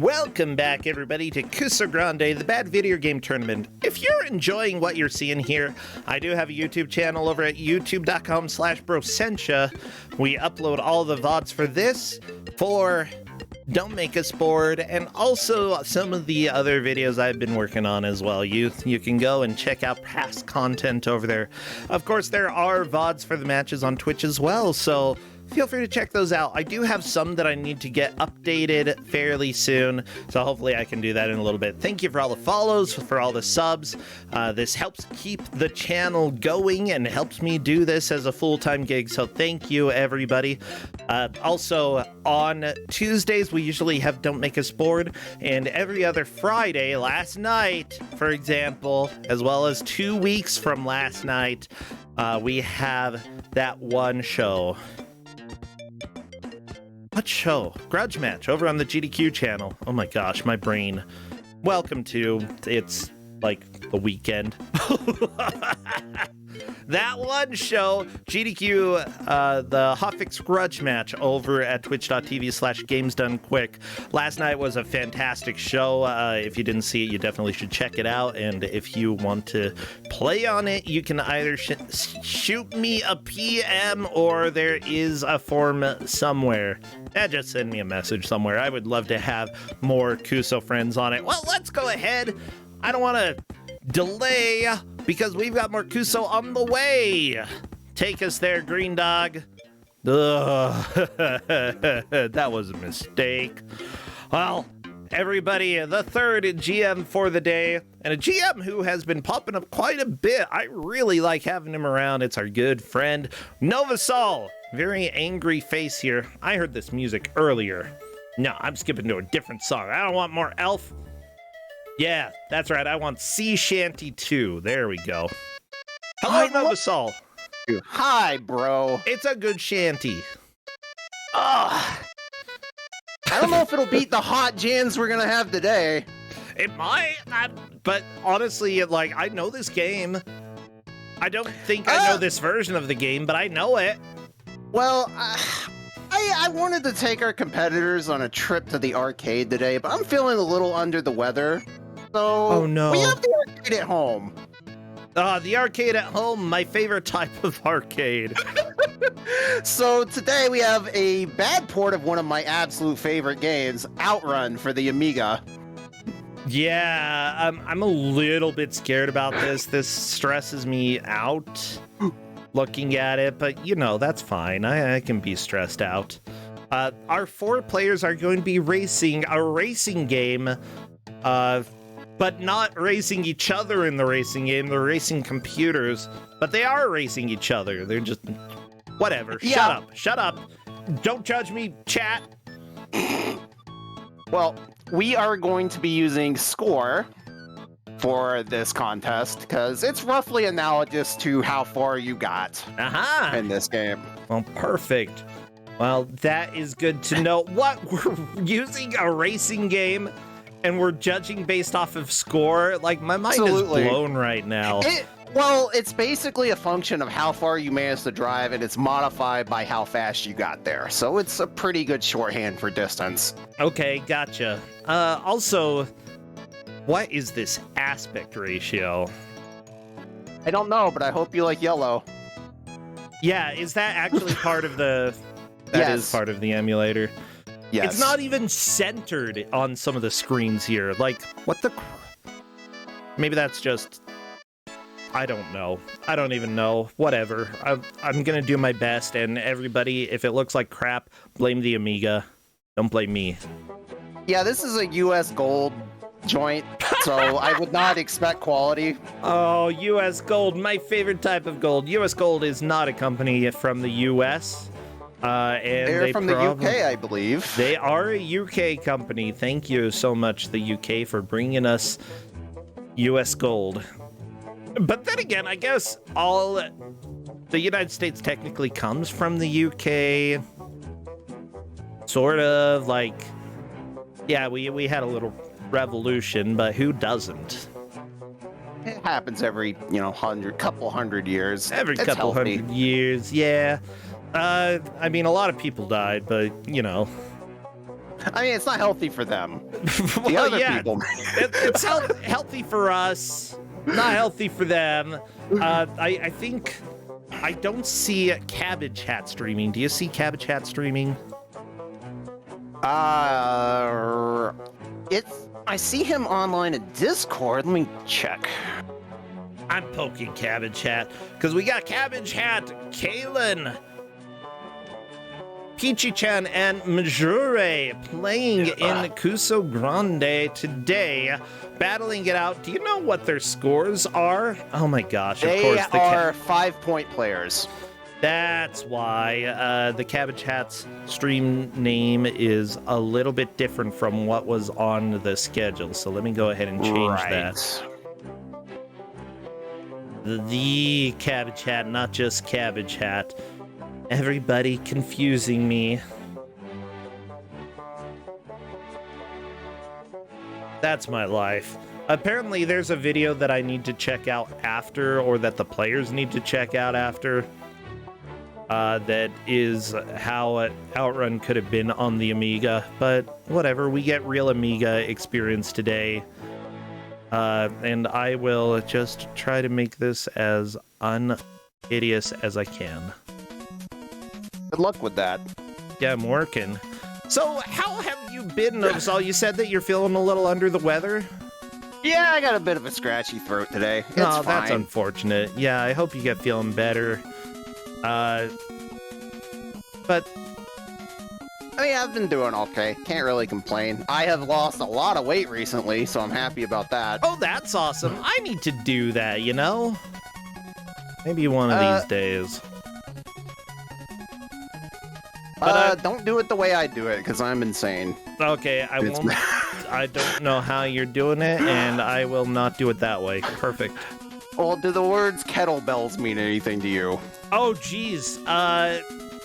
Welcome back, everybody, to Kusog7ande, the Bad Video Game Tournament. If you're enjoying what you're seeing here, I do have a YouTube channel over at youtube.com/brosentia. We upload all the VODs for this, for Don't Make Us Bored, and also some of the other videos I've been working on as well. You can go and check out past content over there. Of course, there are VODs for the matches on Twitch as well, so feel free to check those out. I do have some that I need to get updated fairly soon, so hopefully I can do that in a little bit. Thank you for all the follows, for all the subs. This helps keep the channel going and helps me do this as a full-time gig, so thank you, everybody. Also, on Tuesdays, we usually have Don't Make Us Bored, and every other Friday, last night, for example, as well as 2 weeks from last night, we have that one show. What show? Grudge Match over on the GDQ channel. Oh my gosh, my brain. Welcome to, it's like the weekend. That one show, GDQ, the Hotfix Grudge Match over at twitch.tv/gamesdonequick. Last night was a fantastic show. If you didn't see it, you definitely should check it out. And if you want to play on it, you can either shoot me a PM or there is a form somewhere. Just send me a message somewhere. I would love to have more Kuso friends on it. Well, let's go ahead. I don't want to delay because we've got more Kuso on the way. Take us there, Green Dog. Ugh. That was a mistake. Well, everybody, the third GM for the day, and a GM who has been popping up quite a bit. I really like having him around. It's our good friend, Novasol. Very angry face here. I heard this music earlier. No, I'm skipping to a different song. I don't want more Elf. Yeah, that's right. I want Sea Shanty 2. There we go. Hello, Novasol. Hi, bro. It's a good shanty. I don't know if it'll beat the hot jams we're gonna have today. It might, but honestly, I know this game. I don't think I know this version of the game, but I know it. Well, I wanted to take our competitors on a trip to the arcade today, but I'm feeling a little under the weather. So oh no, we have the arcade at home. The arcade at home, my favorite type of arcade. So today we have a bad port of one of my absolute favorite games, OutRun for the Amiga. Yeah, I'm a little bit scared about this. This stresses me out looking at it, but you know, that's fine. I can be stressed out. Our 4 players are going to be racing a racing game, but not racing each other in the racing game. They're racing computers, but they are racing each other. They're just, whatever. Yeah. Shut up. Don't judge me, chat. Well, we are going to be using Score for this contest because it's roughly analogous to how far you got in this game. Well, perfect. Well, that is good to know. What, we're using a racing game and we're judging based off of score? Like, my mind Absolutely. is blown right now. Well, it's basically a function of how far you managed to drive, and it's modified by how fast you got there. So it's a pretty good shorthand for distance. Okay, gotcha. Also, what is this aspect ratio? I don't know, but I hope you like yellow. Yeah, is that actually part of the... That is Yes. part of the emulator. Yes. It's not even centered on some of the screens here. Like, what the... Maybe that's just... I don't know. I don't even know. Whatever. I'm gonna do my best, and everybody, if it looks like crap, blame the Amiga. Don't blame me. Yeah, this is a US gold joint, so I would not expect quality. Oh, US Gold, my favorite type of gold. US Gold is not a company from the US. And They're from the UK, I believe. They are a UK company. Thank you so much, the UK, for bringing us US Gold. But then again, I guess all the United States technically comes from the UK. Sort of, like, yeah, we had a little revolution, but who doesn't? It happens every, couple hundred years. Every It's couple healthy. hundred years, yeah. I mean, a lot of people died, but, you know. I mean, it's not healthy for them. Well, The other yeah, people. it's healthy for us, not healthy for them. I think I don't see Cabbage Hat streaming. Do you see Cabbage Hat streaming? I see him online at Discord. Let me check. I'm poking Cabbage Hat because we got Cabbage Hat, Kalen, Peachy-chan, and Majure playing in Kusog7ande today, battling it out. Do you know what their scores are? Oh my gosh, of course. They are 5-point players. That's why the Cabbage Hat's stream name is a little bit different from what was on the schedule. So let me go ahead and change that. The Cabbage Hat, not just Cabbage Hat. Everybody confusing me. That's my life. Apparently there's a video that I need to check out after, or that the players need to check out after. That is how OutRun could have been on the Amiga, but whatever, we get real Amiga experience today. And I will just try to make this as unhideous as I can. Good luck with that. Yeah, I'm working. So, how have you been, Novsal? You said that you're feeling a little under the weather? Yeah, I got a bit of a scratchy throat today. It's fine. That's unfortunate. Yeah, I hope you get feeling better. But I mean, I've been doing okay. Can't really complain. I have lost a lot of weight recently, so I'm happy about that. Oh, that's awesome. I need to do that, you know? Maybe one of these days. But, don't do it the way I do it, because I'm insane. Okay, I won't. I don't know how you're doing it, and I will not do it that way. Perfect. Well, do the words kettlebells mean anything to you? Oh, geez.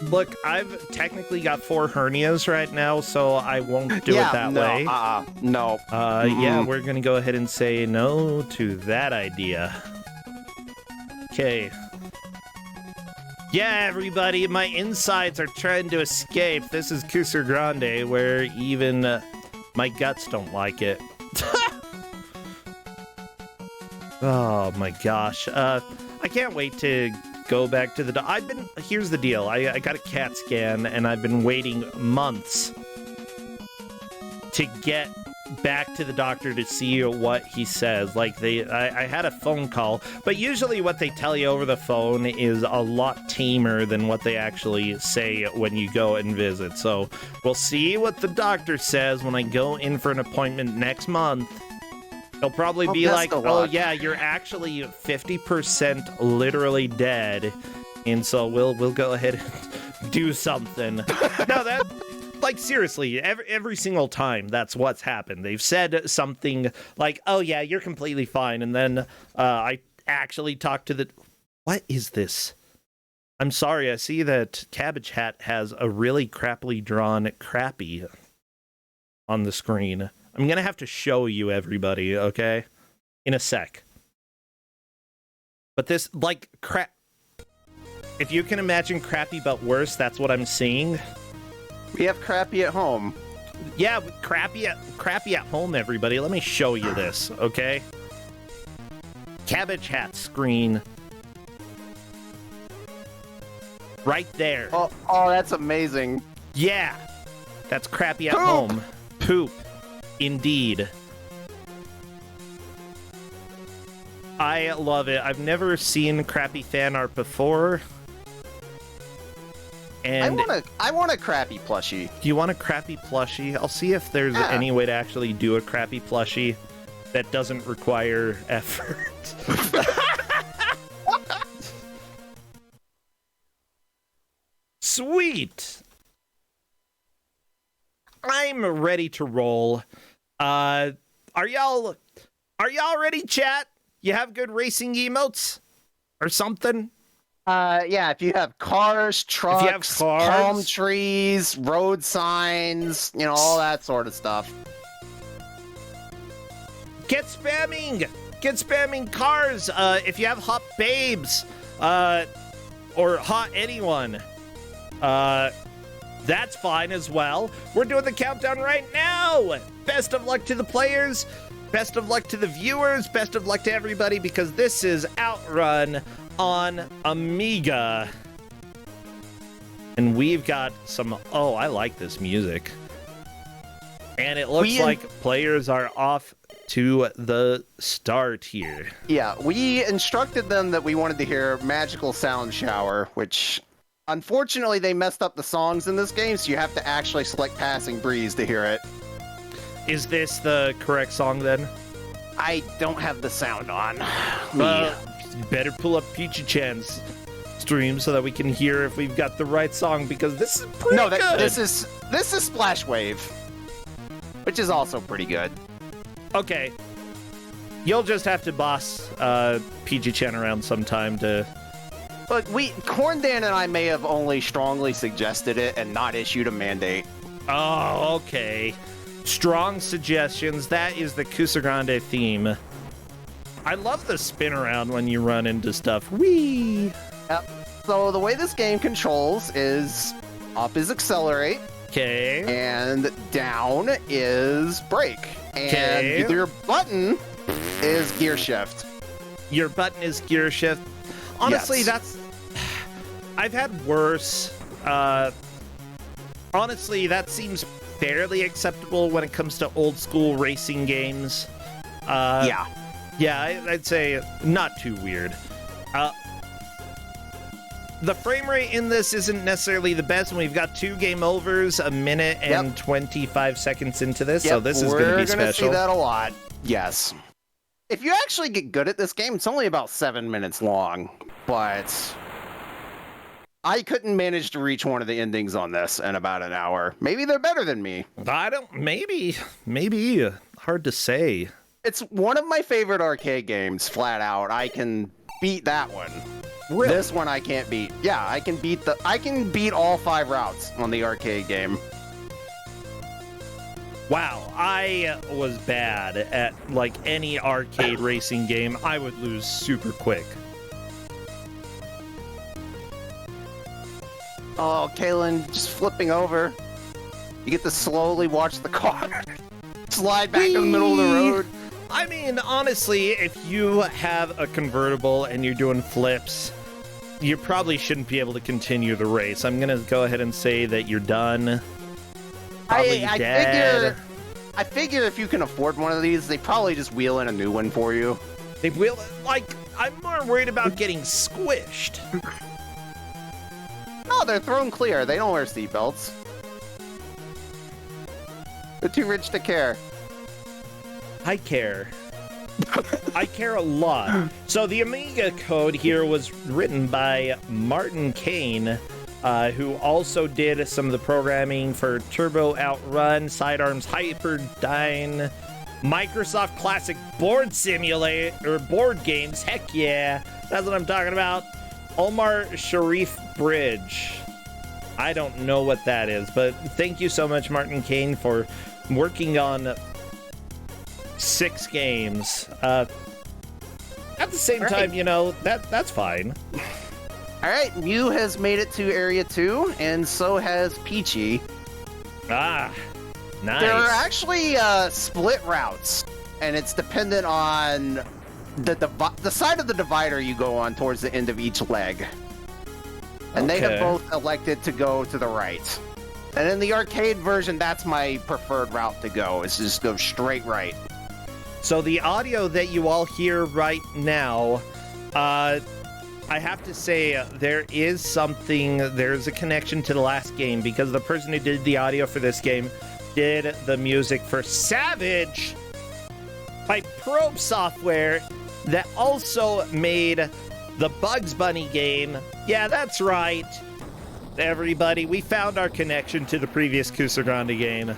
Look, I've technically got 4 hernias right now, so I won't do it that way. No. Yeah, we're gonna go ahead and say no to that idea. Okay. Yeah, everybody, my insides are trying to escape. This is Kusog7ande, where even my guts don't like it. Oh my gosh. I can't wait to go back to the here's the deal. I got a CAT scan and I've been waiting months to get back to the doctor to see what he says. Like I had a phone call, but usually what they tell you over the phone is a lot tamer than what they actually say when you go and visit. So we'll see what the doctor says when I go in for an appointment next month. He'll probably be like, oh yeah, you're actually 50% literally dead. And so we'll go ahead and do something. No, that, like, seriously, every single time that's what's happened. They've said something like, oh yeah, you're completely fine. And then I actually talked to what is this? I'm sorry, I see that Cabbage Hat has a really crappily drawn crappy on the screen. I'm gonna have to show you, everybody, okay? In a sec. But this, like, crap. If you can imagine crappy but worse, that's what I'm seeing. We have crappy at home. Yeah, crappy at home, everybody. Let me show you this, okay? Cabbage Hat screen. Right there. Oh, that's amazing. Yeah. That's crappy at home. Poop. Indeed. I love it. I've never seen crappy fan art before. And I want a crappy plushie. Do you want a crappy plushie? I'll see if there's any way to actually do a crappy plushie that doesn't require effort. Sweet. I'm ready to roll. Are y'all ready, chat? You have good racing emotes or something? Yeah, if you have cars, trucks, palm trees, road signs, you know, all that sort of stuff. Get spamming cars. If you have hot babes, or hot anyone, That's fine as well. We're doing the countdown right now. Best of luck to the players. Best of luck to the viewers. Best of luck to everybody, because this is OutRun on Amiga. And we've got some... Oh, I like this music. And it looks like players are off to the start here. Yeah, we instructed them that we wanted to hear Magical Sound Shower, which unfortunately they messed up the songs in this game, so you have to actually select Passing Breeze to hear it. Is this the correct song then? I don't have the sound on. You better pull up Peachy-chan's stream so that we can hear if we've got the right song, because this is pretty good. This is Splash Wave, which is also pretty good. Okay. You'll just have to boss PG-chan around sometime to... Look, Corndan and I may have only strongly suggested it and not issued a mandate. Oh, okay. Strong suggestions. That is the Kusog7ande theme. I love the spin around when you run into stuff. Whee! Yep. So the way this game controls is up is accelerate. Okay. And down is brake. And your button is gear shift. Your button is gear shift. Honestly, yes. That's... I've had worse. Honestly, that seems fairly acceptable when it comes to old school racing games. Yeah. Yeah, I'd say not too weird. The frame rate in this isn't necessarily the best, and we've got 2 game overs, a minute and 25 seconds into this, so this is going to be special. We're going to see that a lot. Yes. If you actually get good at this game, it's only about 7 minutes long, but I couldn't manage to reach one of the endings on this in about an hour. Maybe they're better than me. Maybe. Hard to say. It's one of my favorite arcade games, flat out. I can beat that one. Really? This one I can't beat. Yeah, I can beat all 5 routes on the arcade game. Wow, I was bad at like any arcade racing game. I would lose super quick. Oh, Kalen, just flipping over. You get to slowly watch the car slide back in the middle of the road. I mean, honestly, if you have a convertible and you're doing flips, you probably shouldn't be able to continue the race. I'm going to go ahead and say that you're done. Probably dead. I figure if you can afford one of these, they probably just wheel in a new one for you. They will, like, I'm more worried about getting squished. No, they're thrown clear. They don't wear seatbelts. They're too rich to care. I care. I care a lot. So the Amiga code here was written by Martin Kane, who also did some of the programming for Turbo Outrun, Sidearms Hyperdyne, Microsoft Classic Board Simulator, or board games. Heck yeah, that's what I'm talking about. Omar Sharif Bridge. I don't know what that is, but thank you so much, Martin Kane, for working on 6 games. At the same time, you know, that's fine. All right, Mew has made it to Area 2, and so has Peachy. Ah, nice. There are actually split routes, and it's dependent on the side of the divider you go on towards the end of each leg. And they have both elected to go to the right. And in the arcade version, that's my preferred route to go, is just go straight right. So the audio that you all hear right now, I have to say there's a connection to the last game, because the person who did the audio for this game did the music for Savage by Probe Software that also made the Bugs Bunny game. Yeah, that's right. Everybody, we found our connection to the previous Kusog7ande game.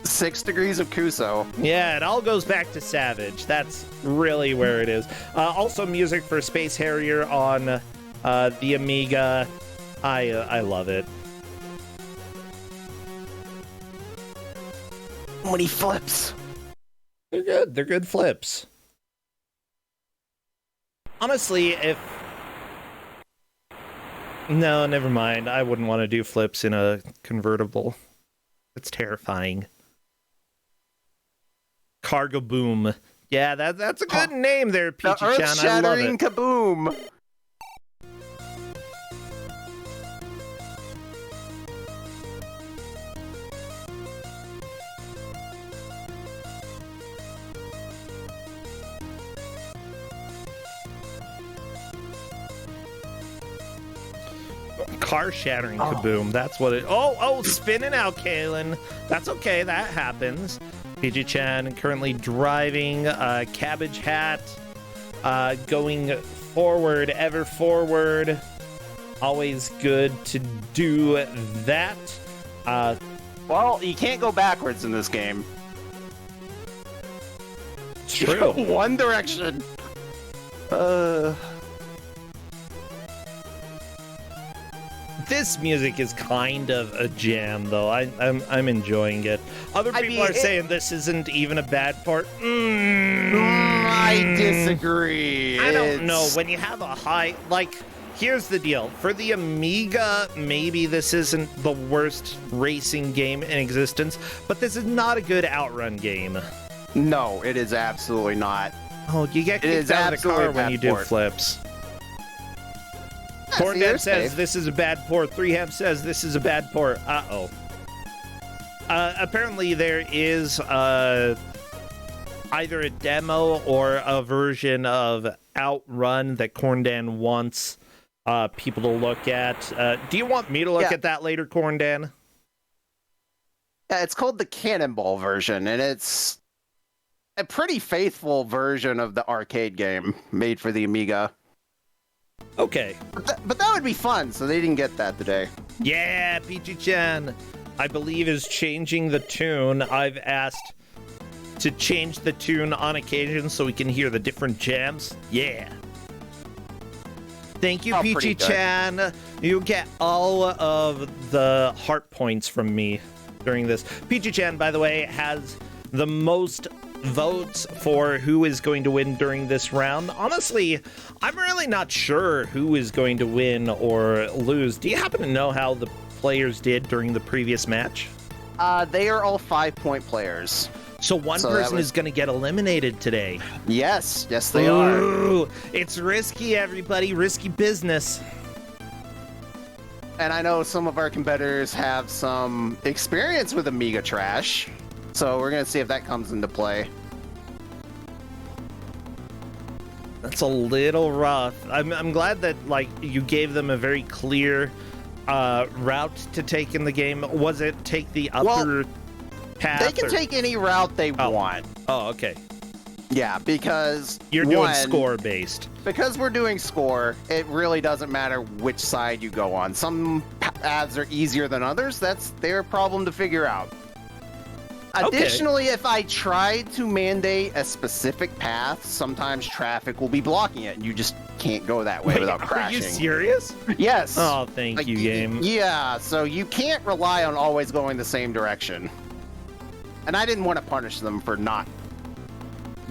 6 Degrees of Kuso. Yeah, it all goes back to Savage. That's really where it is. Also music for Space Harrier on the Amiga. I love it. When he flips. They're good. They're good flips. Honestly, No, never mind. I wouldn't want to do flips in a convertible. It's terrifying. Cargo Boom. Yeah, that's a good name there, Peachy-chan. I love it. Earth-shattering kaboom. Car shattering kaboom. That's what it. Oh, spinning out, Kalen. That's okay. That happens. Peachy-chan currently driving Cabbage Hat, going forward, ever forward. Always good to do that. Well, you can't go backwards in this game. It's true. One direction. This music is kind of a jam, though. I'm enjoying it. Other people are saying this isn't even a bad part. I disagree. I don't know. When you have a high, like, here's the deal. For the Amiga, maybe this isn't the worst racing game in existence, but this is not a good OutRun game. No, it is absolutely not. Oh, you get kicked out of the car when you do flips. Corndad says this is a bad port. 3Ham says this is a bad port. Uh-oh. Apparently there is either a demo or a version of OutRun that Corndan wants people to look at. Do you want me to look at that later, Corndan? Yeah, it's called the Cannonball version, and it's a pretty faithful version of the arcade game made for the Amiga. Okay. But that would be fun, so they didn't get that today. Yeah, Peachy-chan, I believe, is changing the tune. I've asked to change the tune on occasion so we can hear the different jams. Yeah. Thank you, Peachy-chan. You get all of the heart points from me during this. Peachy-chan, by the way, has the most votes for who is going to win during this round. Honestly, I'm really not sure who is going to win or lose. Do you happen to know how the players did during the previous match? They are all 5-point players. So one person is going to get eliminated today. Yes, they are. It's risky, everybody. Risky business. And I know some of our competitors have some experience with Amiga trash. So we're going to see if that comes into play. That's a little rough. I'm glad that, like, you gave them a very clear route to take in the game. Was it take the upper path? They can take any route they want. Oh, okay. Yeah, because you're doing score-based. Because we're doing score, it really doesn't matter which side you go on. Some paths are easier than others. That's their problem to figure out. Additionally, if I tried to mandate a specific path, sometimes traffic will be blocking it, and you just can't go that way without crashing. Are you serious? Yes. Oh, thank you, game. Yeah, so you can't rely on always going the same direction. And I didn't want to punish them for not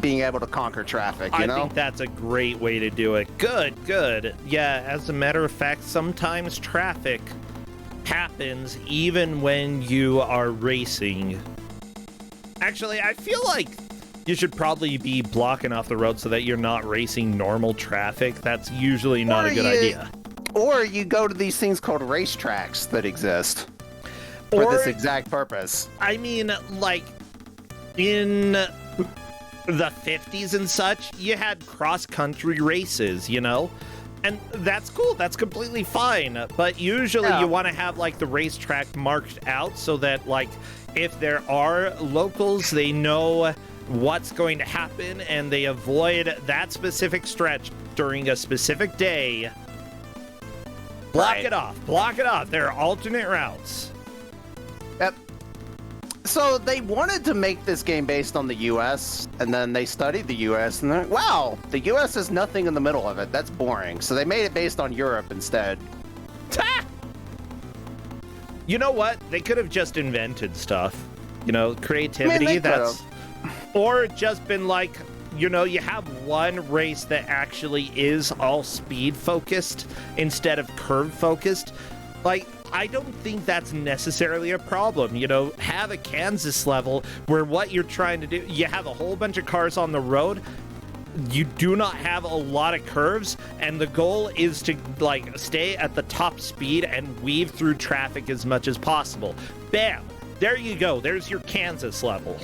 being able to conquer traffic, you know? I think that's a great way to do it. Good. Yeah, as a matter of fact, sometimes traffic happens even when you are racing. Actually, I feel like you should probably be blocking off the road so that you're not racing normal traffic. That's usually not a good idea. Or you go to these things called racetracks that exist for this exact purpose. I mean, like, in the 50s and such, you had cross-country races, you know? And that's cool. That's completely fine. But usually you want to have, like, the racetrack marked out so that, like, if there are locals, they know what's going to happen and they avoid that specific stretch during a specific day. Block it off. There are alternate routes. Yep. So they wanted to make this game based on the U.S., and then they studied the U.S., and they're like, wow, the U.S. has nothing in the middle of it. That's boring. So they made it based on Europe instead. You know what? They could have just invented stuff. You know, creativity. Or just been like, you know, you have one race that actually is all speed focused instead of curve focused, like, I don't think that's necessarily a problem. You know, have a Kansas level where what you're trying to do, you have a whole bunch of cars on the road, you do not have a lot of curves, and the goal is to, like, stay at the top speed and weave through traffic as much as possible. Bam! There you go. There's your Kansas level.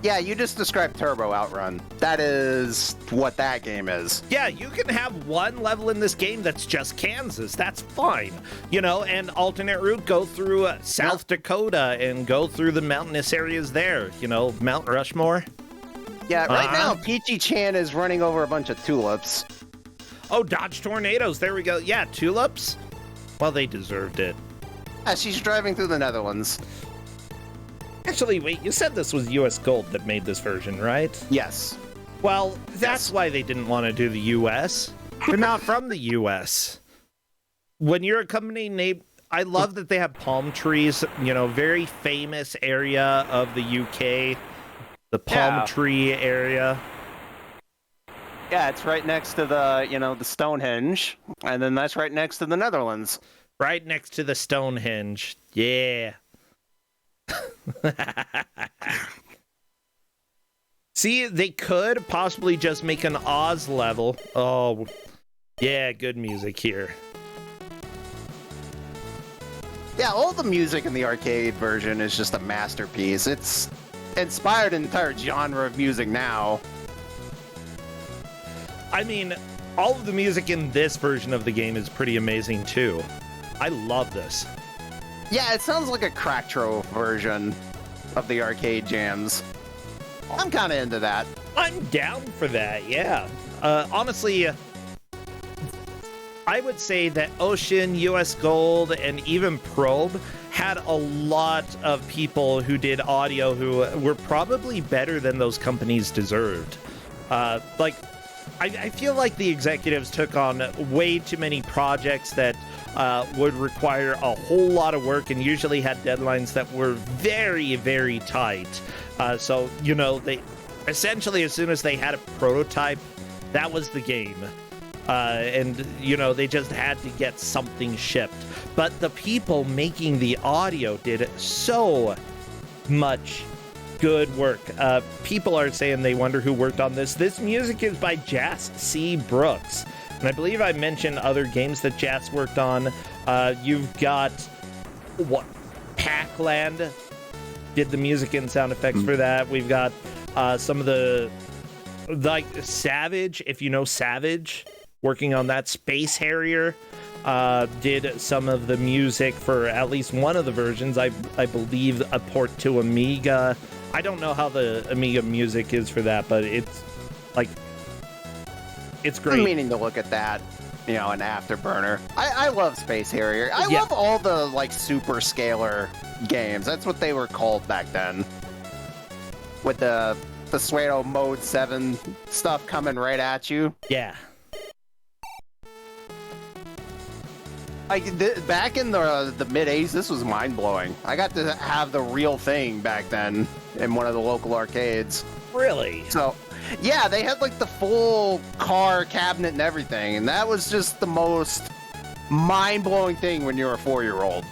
Yeah, you just described Turbo Outrun. That is what that game is. Yeah, you can have one level in this game that's just Kansas. That's fine. You know, and alternate route, go through South Dakota and go through the mountainous areas there. You know, Mount Rushmore. Yeah, right now, Peachy Chan is running over a bunch of tulips. Oh, Dodge Tornadoes. There we go. Yeah, tulips. Well, they deserved it. Yeah, she's driving through the Netherlands. Actually, wait, you said this was US Gold that made this version, right? Yes. Well, that's why they didn't want to do the US. They're not from the US. When you're a company named... I love that they have palm trees, you know, very famous area of the UK. The palm tree area. Yeah, it's right next to the, you know, the Stonehenge. And then that's right next to the Netherlands. Right next to the Stonehenge. Yeah. See, they could possibly just make an Oz level. Oh, yeah, good music here. Yeah, all the music in the arcade version is just a masterpiece. It's inspired an entire genre of music now. I mean, all of the music in this version of the game is pretty amazing, too. I love this. Yeah, it sounds like a Cracktro version of the arcade jams. I'm kind of into that. I'm down for that, yeah. Honestly, I would say that Ocean, US Gold, and even Probe had a lot of people who did audio who were probably better than those companies deserved. I feel like the executives took on way too many projects that would require a whole lot of work and usually had deadlines that were very, very tight. So, you know, they essentially, as soon as they had a prototype, that was the game. And, you know, they just had to get something shipped. But the people making the audio did so much good work. People are saying they wonder who worked on this. This music is by Jas C. Brooks. And I believe I mentioned other games that Jas worked on. You've got Pac-Land did the music and sound effects for that. We've got some of the, like, Savage, if you know Savage, working on that. Space Harrier did some of the music for at least one of the versions. I believe a port to Amiga. I don't know how the Amiga music is for that, but it's like, it's great. I'm meaning to look at that, you know, an afterburner. I love Space Harrier. I love all the, like, super scalar games. That's what they were called back then. With the Suedo Mode 7 stuff coming right at you. Yeah. Back in the mid-80s, this was mind-blowing. I got to have the real thing back then in one of the local arcades. Really? So, yeah, they had, like, the full car cabinet and everything, and that was just the most mind-blowing thing when you were a 4-year-old.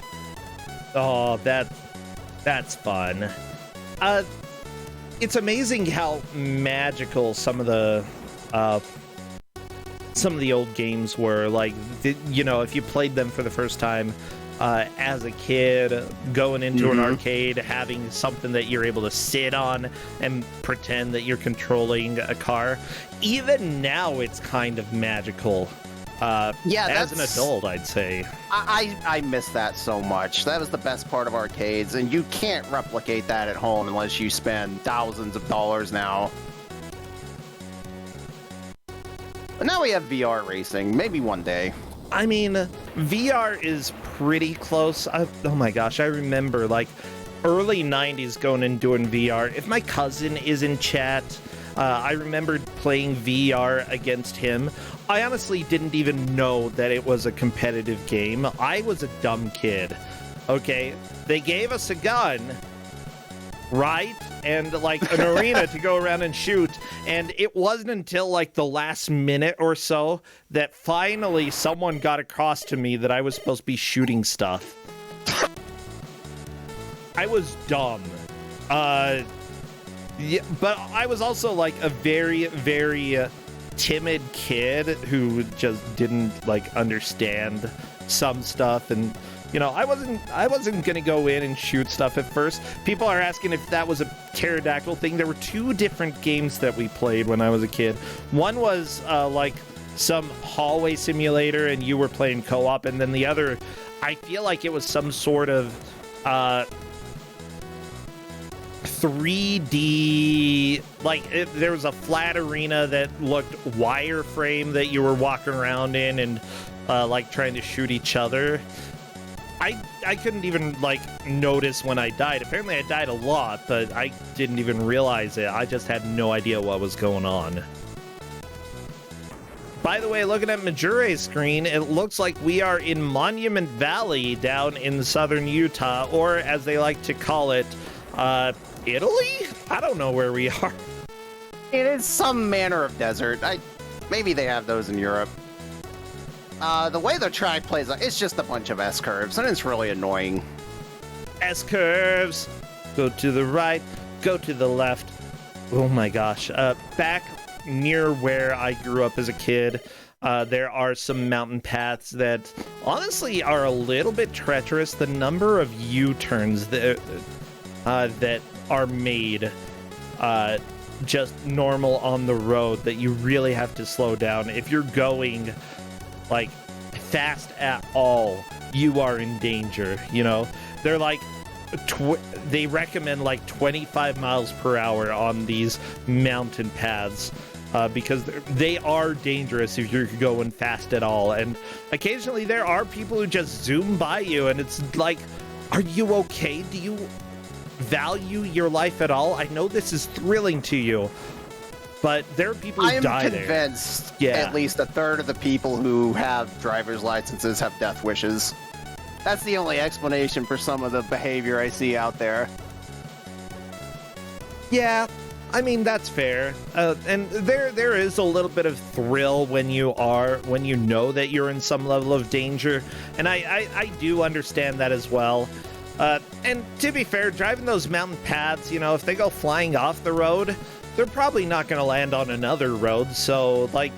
Oh, that's fun. It's amazing how magical some of the old games were. Like, you know, if you played them for the first time as a kid, going into an arcade, having something that you're able to sit on and pretend that you're controlling a car. Even now, it's kind of magical. As an adult, I'd say. I miss that so much. That was the best part of arcades, and you can't replicate that at home unless you spend thousands of dollars now. But now we have VR racing. Maybe one day. I mean, VR is pretty close. Oh my gosh, I remember, like, early 90s going and doing VR. If my cousin is in chat, I remembered playing VR against him. I honestly didn't even know that it was a competitive game. I was a dumb kid. Okay, they gave us a gun, right? And like an arena to go around and shoot. And it wasn't until like the last minute or so that finally someone got across to me that I was supposed to be shooting stuff. I was dumb. Yeah, but I was also like a very, very timid kid who just didn't like understand some stuff, and you know, I wasn't gonna go in and shoot stuff at first. People are asking if that was a pterodactyl thing. There were two different games that we played when I was a kid. One was like some hallway simulator, and you were playing co-op, and then the other, I feel like it was some sort of 3D, like there was a flat arena that looked wireframe that you were walking around in and like trying to shoot each other. I couldn't even like notice when I died. Apparently I died a lot, but I didn't even realize it. I just had no idea what was going on. By the way, looking at Majure's screen, it looks like we are in Monument Valley down in southern Utah, or as they like to call it, Italy? I don't know where we are. It is some manner of desert. Maybe they have those in Europe. The way the track plays, it's just a bunch of S-curves, and it's really annoying. S-curves! Go to the right, go to the left. Oh my gosh. Back near where I grew up as a kid, there are some mountain paths that honestly are a little bit treacherous. The number of U-turns that are made just normal on the road that you really have to slow down. If you're going like fast at all, you are in danger. You know, they're like they recommend like 25 miles per hour on these mountain paths because they are dangerous if you're going fast at all. And occasionally there are people who just zoom by you, and it's like, are you okay? Do you value your life at all? I know this is thrilling to you, but there are people who die there. I am convinced at least a third of the people who have driver's licenses have death wishes. That's the only explanation for some of the behavior I see out there. Yeah, I mean, that's fair. And there is a little bit of thrill when you know that you're in some level of danger. And I do understand that as well. And to be fair, driving those mountain paths, you know, if they go flying off the road, they're probably not going to land on another road. So, like,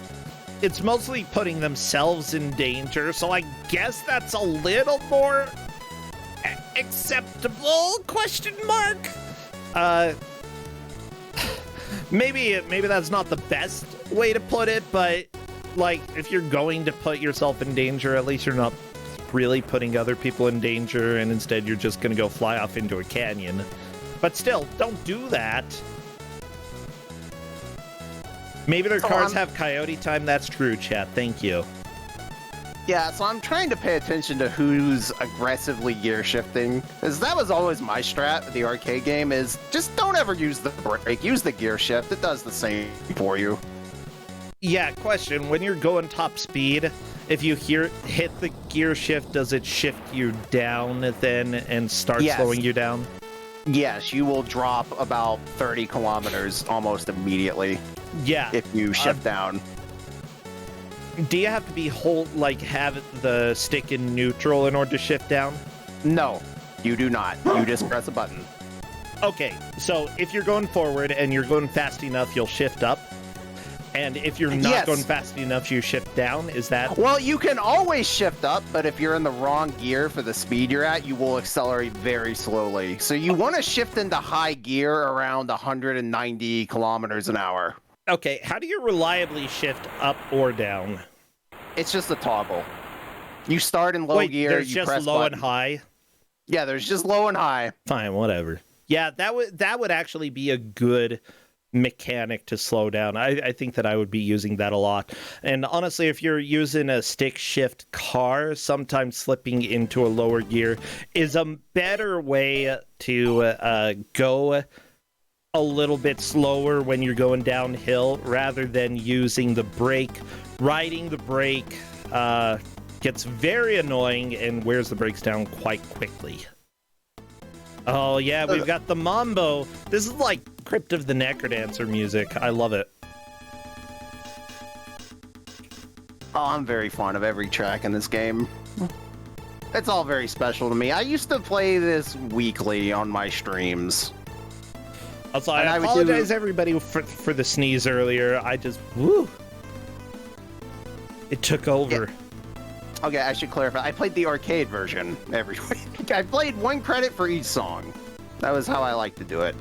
it's mostly putting themselves in danger. So I guess that's a little more acceptable, question mark? Maybe that's not the best way to put it, but, like, if you're going to put yourself in danger, at least you're not really putting other people in danger, and instead you're just gonna go fly off into a canyon. But still, don't do that. Maybe their cars have coyote time. That's true, chat. Thank you. Yeah, so I'm trying to pay attention to who's aggressively gear shifting, because that was always my strat with the arcade game, is just don't ever use the brake, use the gear shift. It does the same for you. Yeah, question. When you're going top speed, if you hit the gear shift, does it shift you down then and start slowing you down? Yes, you will drop about 30 kilometers almost immediately. Yeah. If you shift down. Do you have to be have the stick in neutral in order to shift down? No, you do not. You just press a button. Okay, so if you're going forward and you're going fast enough, you'll shift up. And if you're not going fast enough, you shift down. Is that... Well, you can always shift up, but if you're in the wrong gear for the speed you're at, you will accelerate very slowly. So you want to shift into high gear around 190 kilometers an hour. Okay, how do you reliably shift up or down? It's just a toggle. You start in low gear, there's you just press low button. and high? Yeah, there's just low and high. Fine, whatever. Yeah, that would actually be a good mechanic to slow down. I think that I would be using that a lot. And honestly, if you're using a stick shift car, sometimes slipping into a lower gear is a better way to go a little bit slower when you're going downhill rather than using the brake. Riding the brake gets very annoying and wears the brakes down quite quickly. Oh, yeah, we've got the Mambo. This is like Crypt of the Necrodancer music. I love it. Oh, I'm very fond of every track in this game. It's all very special to me. I used to play this weekly on my streams. Also, I apologize, everybody, for the sneeze earlier. I just, woo. It took over. Yeah. Okay, I should clarify. I played the arcade version every week. I played 1 credit for each song. That was how I like to do it.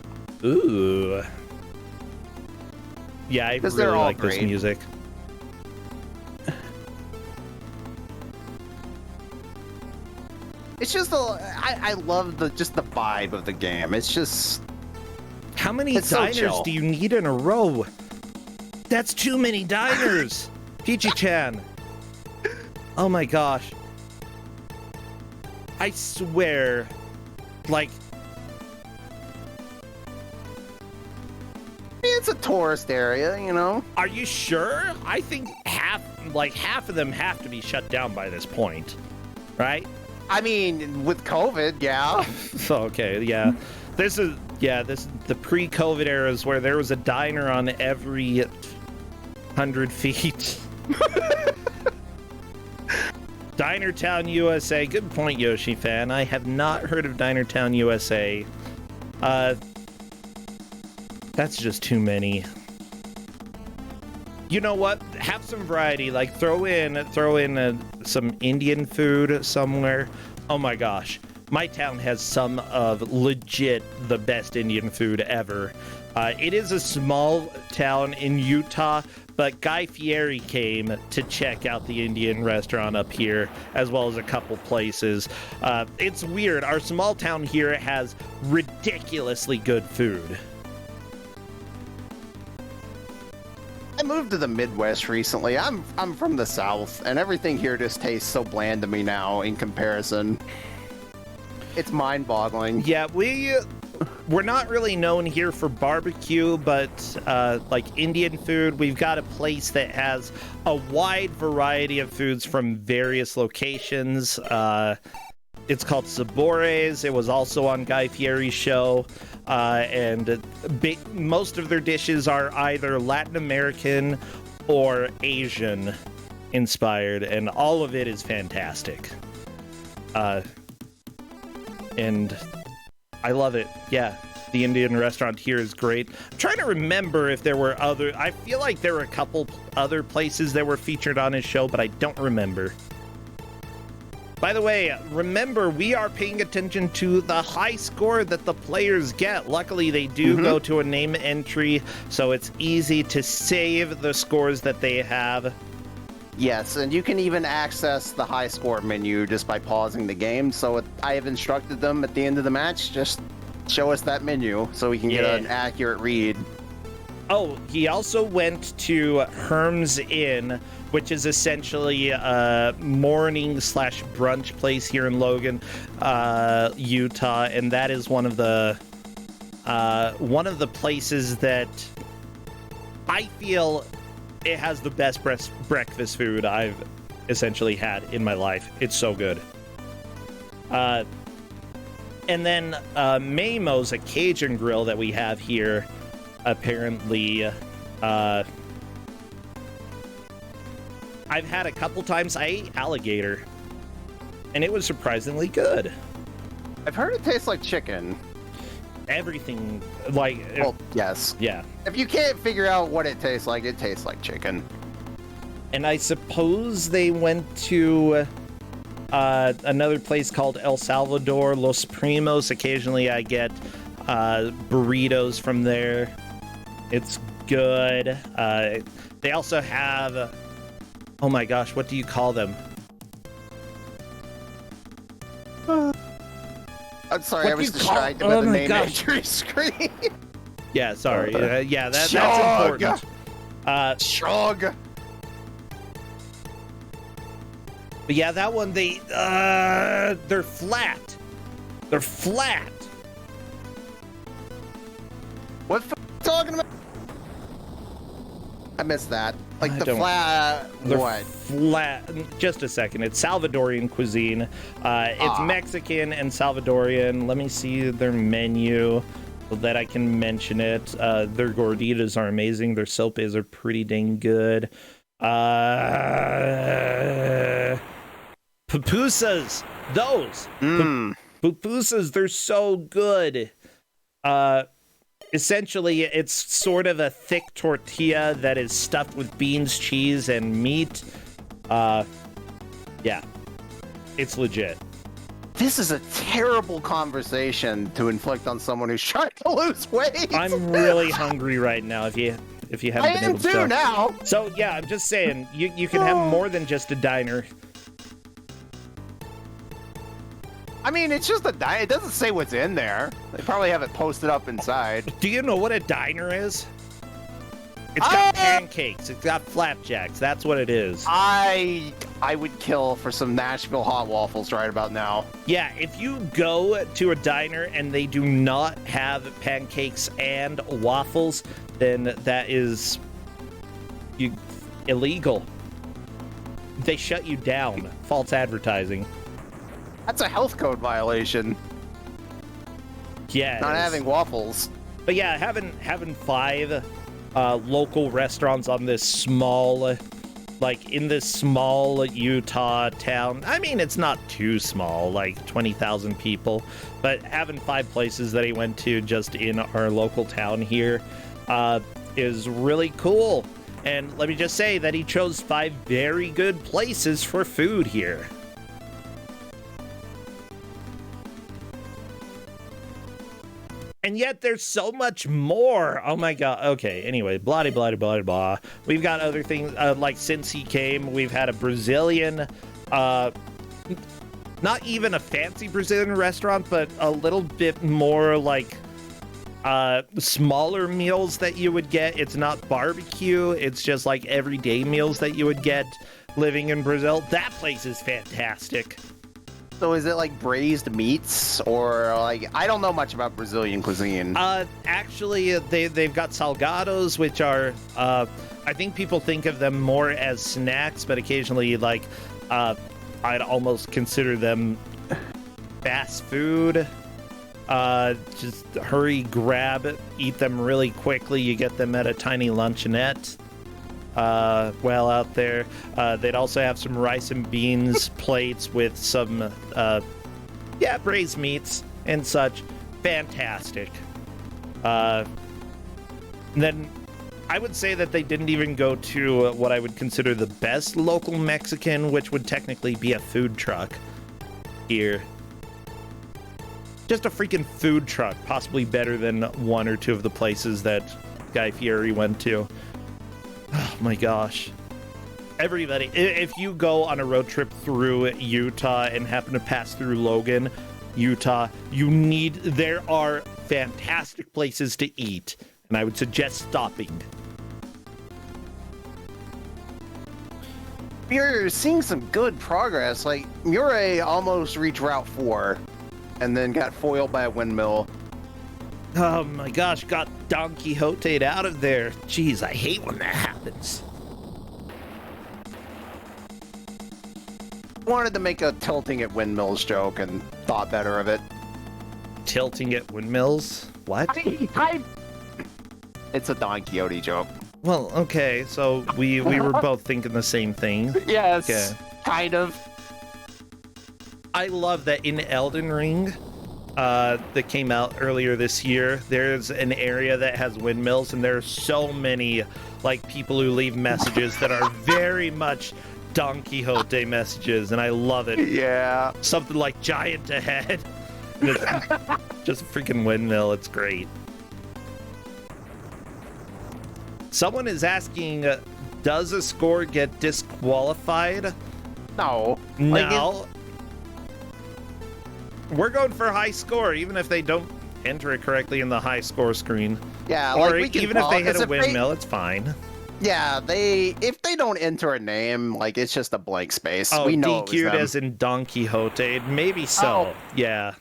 Ooh. Yeah, I really like this music. It's just I love just the vibe of the game. It's just... How many diners do you need in a row? That's too many diners! Peachy-chan. Oh my gosh. I swear, like... It's a tourist area, you know? Are you sure? I think half of them have to be shut down by this point, right? I mean, with COVID, yeah. Okay, yeah. This is the pre-COVID eras where there was a diner on every 100 feet. Diner Town USA. Good point, Yoshi fan. I have not heard of Diner Town USA. That's just too many. You know what? Have some variety. Like throw in some Indian food somewhere. Oh my gosh. My town has some of legit the best Indian food ever. It is a small town in Utah, but Guy Fieri came to check out the Indian restaurant up here, as well as a couple places. It's weird. Our small town here has ridiculously good food. I moved to the Midwest recently. I'm from the South, and everything here just tastes so bland to me now in comparison. It's mind-boggling. Yeah, we're not really known here for barbecue, but like Indian food, we've got a place that has a wide variety of foods from various locations. It's called Sabores. It was also on Guy Fieri's show. And most of their dishes are either Latin American or Asian inspired, and all of it is fantastic. And I love it. Yeah, the Indian restaurant here is great. I'm trying to remember if there were other... I feel like there were a couple other places that were featured on his show, but I don't remember. By the way, remember, we are paying attention to the high score that the players get. Luckily, they do go to a name entry, so it's easy to save the scores that they have. Yes, and you can even access the high score menu just by pausing the game. So I have instructed them at the end of the match, just show us that menu so we can get an accurate read. Oh, he also went to Herm's Inn, which is essentially a morning/brunch place here in Logan, Utah, and that is one of the places that I feel it has the best breakfast food I've essentially had in my life. It's so good. And then Mamo's, a Cajun grill that we have here, apparently. I've had a couple times. I ate alligator, and it was surprisingly good. I've heard it tastes like chicken. Everything, like... Well, yes. Yeah. If you can't figure out what it tastes like chicken. And I suppose they went to another place called El Salvador, Los Primos. Occasionally I get burritos from there. It's good. They also have... Oh my gosh, what do you call them? I'm sorry, I was distracted by the name entry screen. Yeah, sorry. Yeah, that's important. Shrug. But yeah, that one, they're flat. They're flat. What the f*** talking about? I missed that. Like the flat... What? Flat... Just a second. It's Salvadorian cuisine. It's Mexican and Salvadorian. Let me see their menu so that I can mention it. Their gorditas are amazing. Their sopes are pretty dang good. Pupusas! Those! Pupusas, they're so good. Essentially, it's sort of a thick tortilla that is stuffed with beans, cheese, and meat. Yeah. It's legit. This is a terrible conversation to inflict on someone who's trying to lose weight. I'm really hungry right now, if you haven't been able to tell. I am too now! So, yeah, I'm just saying, you can have more than just a diner. I mean, it's just a diner. It doesn't say what's in there. They probably have it posted up inside. Do you know what a diner is? It's got pancakes. It's got flapjacks. That's what it is. I would kill for some Nashville hot waffles right about now. Yeah, if you go to a diner and they do not have pancakes and waffles, then that is illegal. They shut you down. False advertising. That's a health code violation. Yeah. Not having waffles. But yeah, having 5 local restaurants on this small, like in this small Utah town. I mean, it's not too small, like 20,000 people, but having 5 places that he went to just in our local town here is really cool. And let me just say that he chose 5 very good places for food here. And yet there's so much more. Oh my god. Okay, anyway, blah blah blah blah. We've got other things, like since he came, we've had a Brazilian, not even a fancy Brazilian restaurant, but a little bit more like smaller meals that you would get. It's not barbecue, it's just like everyday meals that you would get living in Brazil. That place is fantastic. So is it like braised meats, or like, I don't know much about Brazilian cuisine. Actually, they've got salgados, which are, I think people think of them more as snacks, but occasionally, like, I'd almost consider them fast food. Just hurry, grab, eat them really quickly. You get them at a tiny luncheonette. Well out there. They'd also have some rice and beans plates with some, braised meats and such. Fantastic. Then I would say that they didn't even go to what I would consider the best local Mexican, which would technically be a food truck here. Just a freaking food truck, possibly better than 1 or 2 of the places that Guy Fieri went to. Oh my gosh. Everybody, if you go on a road trip through Utah and happen to pass through Logan, Utah, there are fantastic places to eat, and I would suggest stopping. You're seeing some good progress. Like, Murray almost reached Route 4 and then got foiled by a windmill. Oh my gosh, got Don Quixote'd out of there. Jeez, I hate when that happens. Wanted to make a tilting at windmills joke and thought better of it. Tilting at windmills? What? It's a Don Quixote joke. Well, okay, so we were both thinking the same thing. Yes, okay. Kind of. I love that in Elden Ring, that came out earlier this year, there's an area that has windmills, and there are so many like people who leave messages that are very much Don Quixote messages, and I love it. Yeah. Something like giant ahead. And it's just a freaking windmill. It's great. Someone is asking, does a score get disqualified? No. No. We're going for a high score, even if they don't enter it correctly in the high score screen. Yeah, or like even if they hit a windmill, it's fine. Yeah, if they don't enter a name, like, it's just a blank space. Oh, we know DQ'd as in Don Quixote. Maybe so. Oh. Yeah.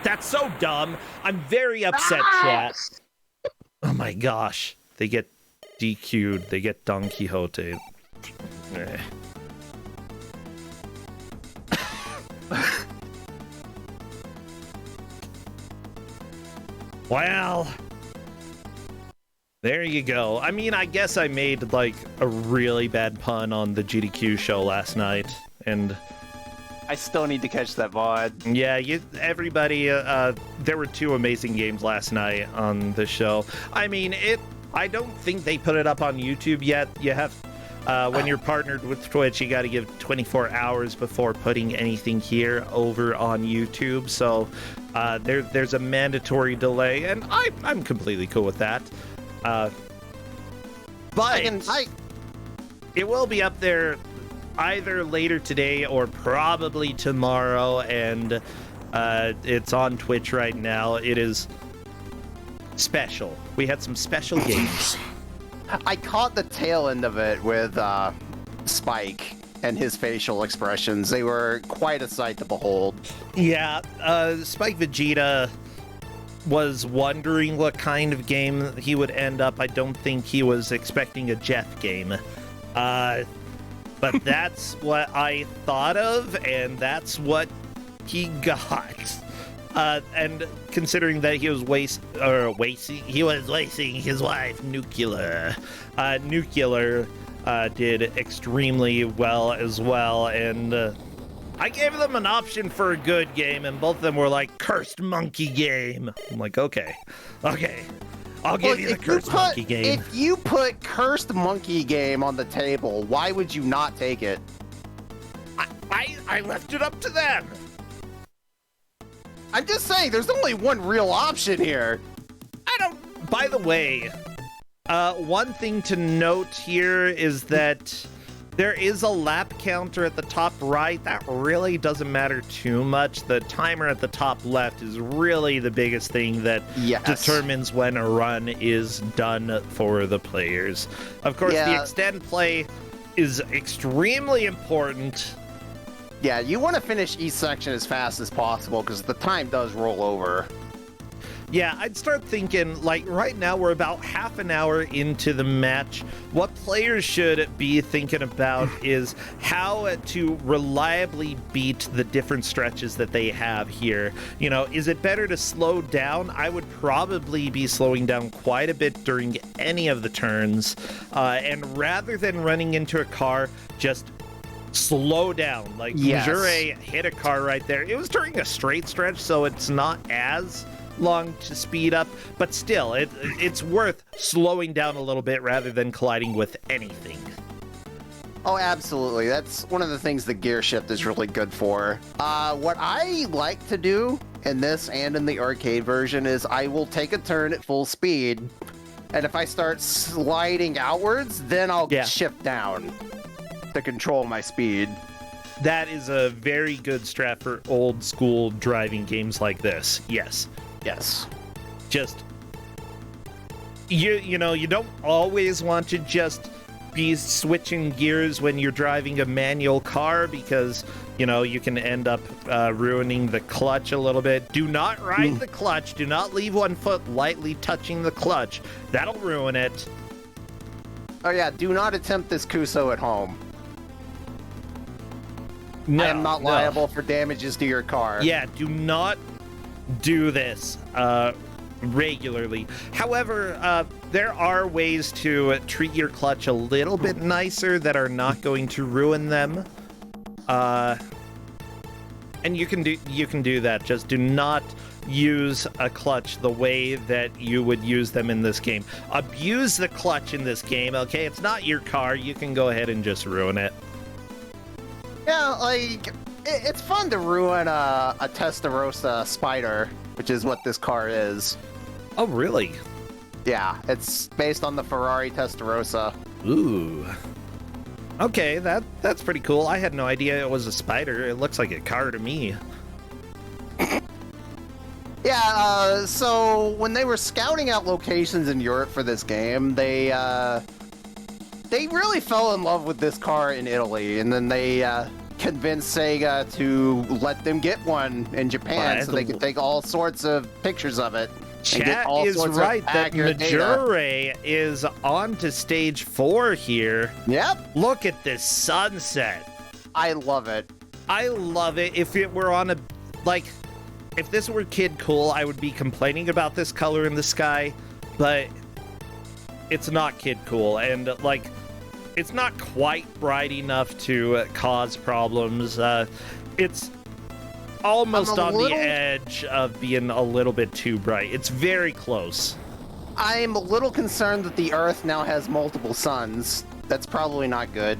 That's so dumb. I'm very upset, chat. Oh my gosh. They get DQ'd. They get Don Quixote. Eh. Well, there you go. I mean, I guess I made like a really bad pun on the GDQ show last night, and I still need to catch that VOD. yeah, everybody. There were 2 amazing games last night on the show. I mean, I don't think they put it up on YouTube yet. You have. When you're partnered with Twitch, you got to give 24 hours before putting anything here over on YouTube. So there's a mandatory delay, and I'm completely cool with that. But it will be up there either later today or probably tomorrow, and it's on Twitch right now. It is special. We had some special games. I caught the tail end of it with Spike and his facial expressions. They were quite a sight to behold. Yeah, Spike Vegeta was wondering what kind of game he would end up. I don't think he was expecting a Jeff game. But that's what I thought of, and that's what he got. And considering that he was wasting his wife, Nuclear. Nuclear did extremely well as well, and I gave them an option for a good game, and both of them were like, Cursed Monkey Game. I'm like, okay, I'll give you the Cursed Monkey Game. If you put Cursed Monkey Game on the table, why would you not take it? I left it up to them. I'm just saying, there's only one real option here. By the way, one thing to note here is that there is a lap counter at the top right. That really doesn't matter too much. The timer at the top left is really the biggest thing that determines when a run is done for the players. Of course, the extend play is extremely important. Yeah, you want to finish each section as fast as possible because the time does roll over. Yeah, I'd start thinking, like, right now we're about half an hour into the match. What players should be thinking about is how to reliably beat the different stretches that they have here. You know, is it better to slow down? I would probably be slowing down quite a bit during any of the turns. And rather than running into a car, just slow down. Like, Jure hit a car right there. It was during a straight stretch, so it's not as long to speed up, but still, it's worth slowing down a little bit rather than colliding with anything. Oh, absolutely. That's one of the things the gear shift is really good for. What I like to do in this and in the arcade version is I will take a turn at full speed, and if I start sliding outwards, then I'll shift down to control my speed. That is a very good strat for old school driving games like this. Yes. Just you know, you don't always want to just be switching gears when you're driving a manual car because, you know, you can end up ruining the clutch a little bit. Do not ride the clutch. Do not leave one foot lightly touching the clutch. That'll ruin it. Oh yeah, do not attempt this Kuso at home. No, I am not liable for damages to your car. Yeah, do not do this regularly. However, there are ways to treat your clutch a little bit nicer that are not going to ruin them. And you can do that. Just do not use a clutch the way that you would use them in this game. Abuse the clutch in this game, okay? It's not your car. You can go ahead and just ruin it. Yeah, like, it's fun to ruin a Testarossa Spider, which is what this car is. Oh, really? Yeah, it's based on the Ferrari Testarossa. Ooh. Okay, that's pretty cool. I had no idea it was a spider. It looks like a car to me. Yeah, so when they were scouting out locations in Europe for this game, they really fell in love with this car in Italy, and then they convinced Sega to let them get one in Japan so they could take all sorts of pictures of it. Chat is right that Majure is on to stage 4 here. Yep. Look at this sunset. I love it. I love it. If it were on a, like, if this were Kid Cool, I would be complaining about this color in the sky, but it's not Kid Cool, and, like, it's not quite bright enough to cause problems. It's almost on the edge of being a little bit too bright. It's very close. I'm a little concerned that the Earth now has multiple suns. That's probably not good.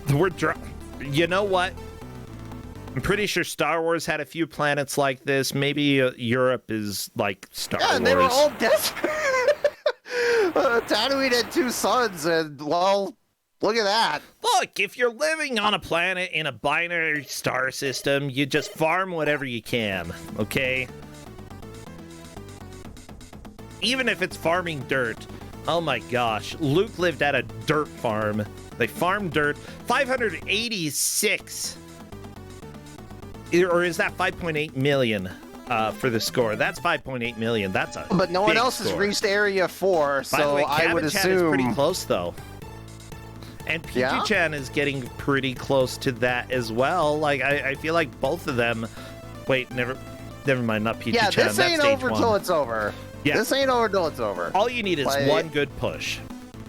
You know what? I'm pretty sure Star Wars had a few planets like this. Maybe Europe is like Star Wars. Yeah, and they were all desperate. Tatooine had 2 suns, and, well, look at that. Look, if you're living on a planet in a binary star system, you just farm whatever you can, okay? Even if it's farming dirt. Oh my gosh, Luke lived at a dirt farm. They farmed dirt. 586. Or is that 5.8 million for the score? That's 5.8 million. That's a But no one else score. has reached Area 4, so By the way, I would assume... is pretty close, though. And PG-chan is getting pretty close to that as well. Like, I feel like both of them... Wait, never mind, not PG-chan. Yeah, this ain't over till it's over. Yeah. This ain't over till it's over. All you need is one good push.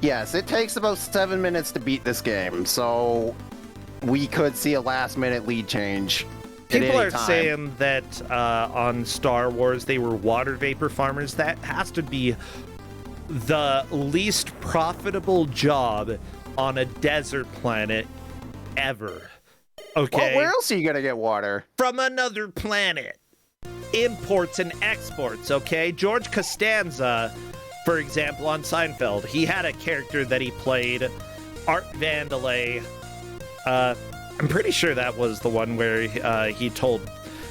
Yes, it takes about 7 minutes to beat this game, so we could see a last-minute lead change. People are saying that on Star Wars they were water vapor farmers. That has to be the least profitable job on a desert planet ever. Okay. Well, where else are you gonna get water? From another planet. Imports and exports, okay? George Costanza, for example, on Seinfeld, he had a character that he played, Art Vandelay. I'm pretty sure that was the one where he told...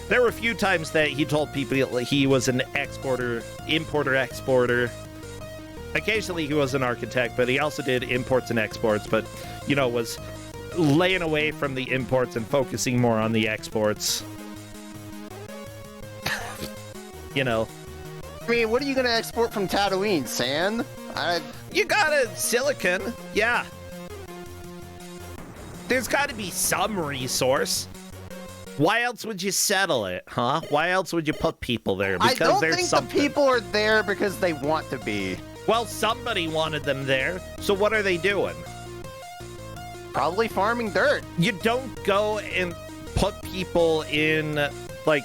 There were a few times that he told people he was an importer-exporter. Occasionally he was an architect, but he also did imports and exports, but, you know, was laying away from the imports and focusing more on the exports. You know. I mean, what are you going to export from Tatooine? Sand? You got a silicon, yeah. There's got to be some resource. Why else would you settle it, huh? Why else would you put people there? Because I don't there's think something. The people are there because they want to be. Well, somebody wanted them there, so what are they doing? Probably farming dirt. You don't go and put people in, like,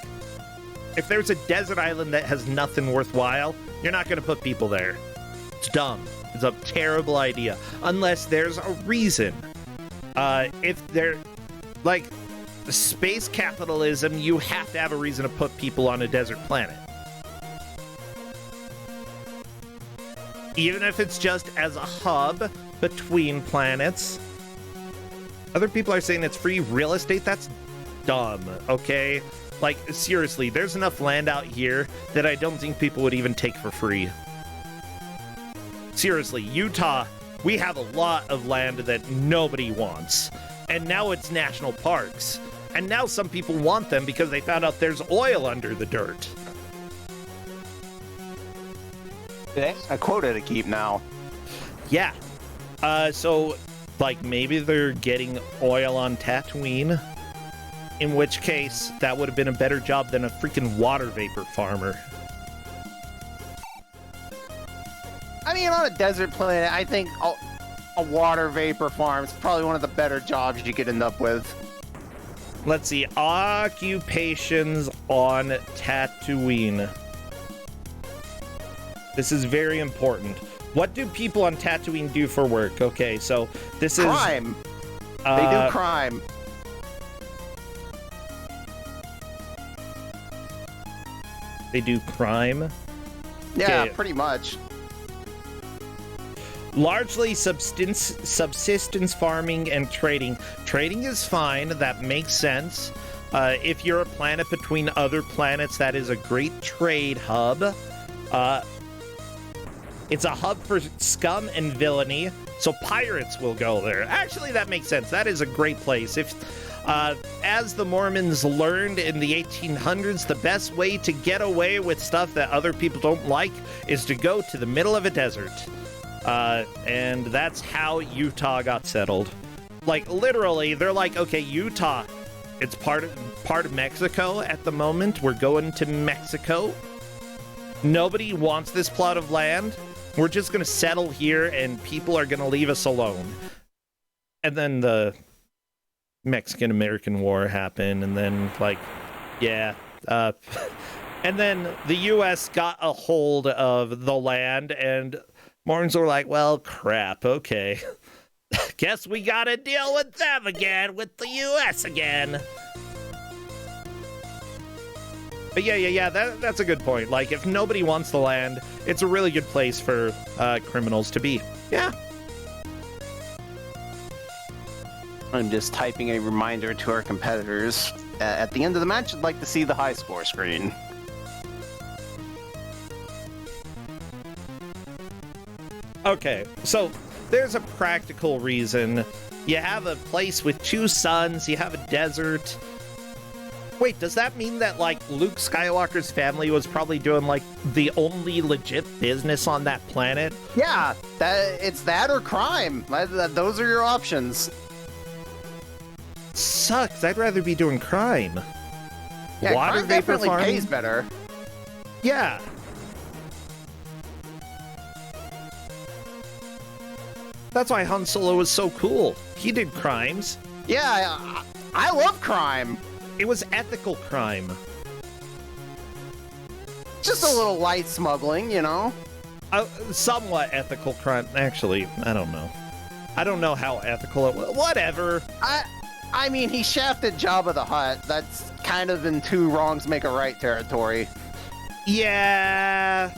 if there's a desert island that has nothing worthwhile, you're not going to put people there. It's dumb. It's a terrible idea. Unless there's a reason. If they're, like, space capitalism, you have to have a reason to put people on a desert planet. Even if it's just as a hub between planets. Other people are saying it's free real estate. That's dumb, okay? Like, seriously, there's enough land out here that I don't think people would even take for free. Seriously, Utah, we have a lot of land that nobody wants. And now it's national parks. And now some people want them because they found out there's oil under the dirt. A quota to keep now. Yeah. So, like, maybe they're getting oil on Tatooine. In which case, that would have been a better job than a freaking water vapor farmer. I mean, on a desert planet, I think a water vapor farm is probably one of the better jobs you could end up with. Let's see. Occupations on Tatooine. This is very important. What do people on Tatooine do for work? Okay, so this is... Crime. They do crime. They do crime? Yeah, Okay. pretty much. Largely subsistence farming and trading. Trading is fine. That makes sense. If you're a planet between other planets, that is a great trade hub. It's a hub for scum and villainy, so pirates will go there. Actually, that makes sense. That is a great place. If As the Mormons learned in the 1800s, the best way to get away with stuff that other people don't like is to go to the middle of a desert. And that's how Utah got settled. Like, literally, they're like, okay, Utah, it's part of Mexico at the moment. We're going to Mexico. Nobody wants this plot of land. We're just going to settle here, and people are going to leave us alone. And then the Mexican-American War happened, and then, like, yeah. And then the U.S. got a hold of the land, and Mormons were like, well, crap, okay. Guess we gotta deal with them again, with the U.S. again. But yeah, that's a good point. Like, if nobody wants the land, it's a really good place for criminals to be. Yeah. I'm just typing a reminder to our competitors. At the end of the match, I'd like to see the high score screen. Okay, so there's a practical reason. You have a place with two suns, you have a desert. Wait, does that mean that, like, Luke Skywalker's family was probably doing, like, the only legit business on that planet? Yeah, it's that or crime. Those are your options. Sucks. I'd rather be doing crime. Yeah, Water crime vapor definitely farming pays better. Yeah. That's why Han Solo was so cool. He did crimes. Yeah, I love crime. It was ethical crime. Just a little light smuggling, you know? Somewhat ethical crime. Actually, I don't know. I don't know how ethical it was. Whatever. I mean, he shafted Jabba the Hutt. That's kind of in two wrongs make a right territory. Yeah.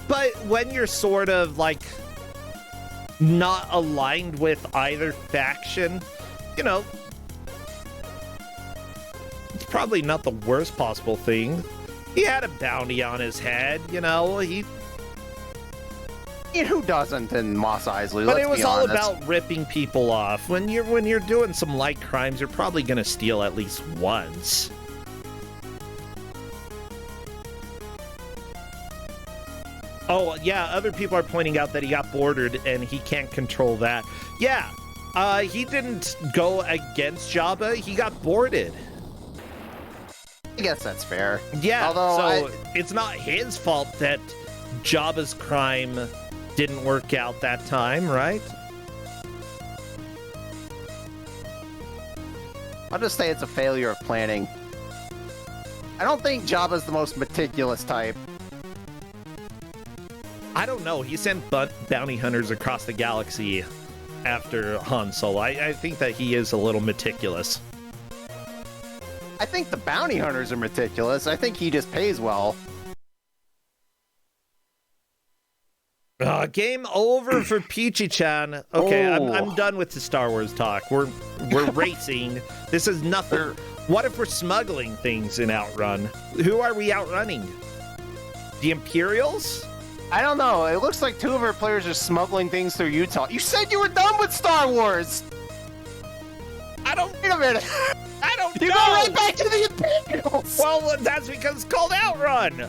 But when you're sort of, like, not aligned with either faction, you know, it's probably not the worst possible thing. He had a bounty on his head, you know, Who doesn't in Mos Eisley? But let's it was be all honest. about ripping people off. When you're doing some light crimes, you're probably gonna steal at least once. Oh, yeah, other people are pointing out that he got bordered and he can't control that. Yeah, he didn't go against Jabba, he got boarded. I guess that's fair. Yeah, Although it's not his fault that Jabba's crime didn't work out that time, right? I'll just say it's a failure of planning. I don't think Jabba's the most meticulous type. I don't know. He sent bounty hunters across the galaxy after Han Solo. I think that he is a little meticulous. I think the bounty hunters are meticulous. I think he just pays well. Game over for Peachy-chan. Okay, Oh. I'm done with the Star Wars talk. We're racing. This is nothing. What if we're smuggling things in OutRun? Who are we outrunning? The Imperials? I don't know. It looks like two of our players are smuggling things through Utah. You said you were done with Star Wars! I don't... Wait a minute. I don't You know! go right back to the Imperials! Well, that's because it's called OutRun!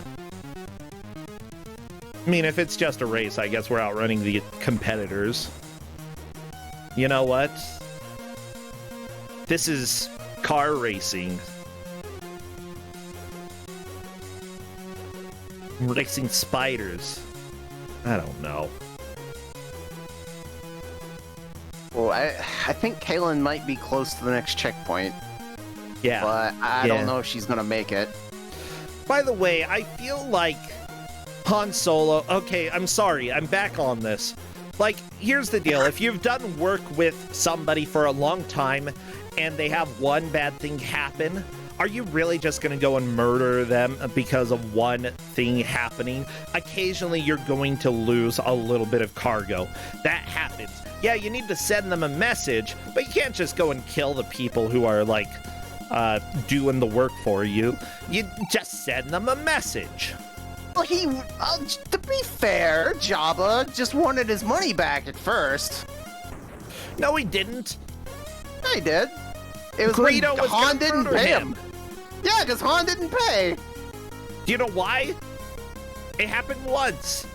I mean, if it's just a race, I guess we're outrunning the competitors. You know what? This is car racing. Racing spiders. I don't know. Well, I think Kaylin might be close to the next checkpoint. Yeah. But I don't know if she's gonna make it. By the way, I feel like Han Solo... Okay, I'm sorry. I'm back on this. Like, here's the deal. If you've done work with somebody for a long time and they have one bad thing happen, are you really just going to go and murder them because of one thing happening? Occasionally, you're going to lose a little bit of cargo. That happens. Yeah, you need to send them a message, but you can't just go and kill the people who are, like, doing the work for you. You just send them a message. Well, to be fair, Jabba just wanted his money back at first. No, he didn't. Yeah, he did. It was Greedo when was Han gonna didn't murder pay him. him. Yeah, because Han didn't pay. Do you know why? It happened once.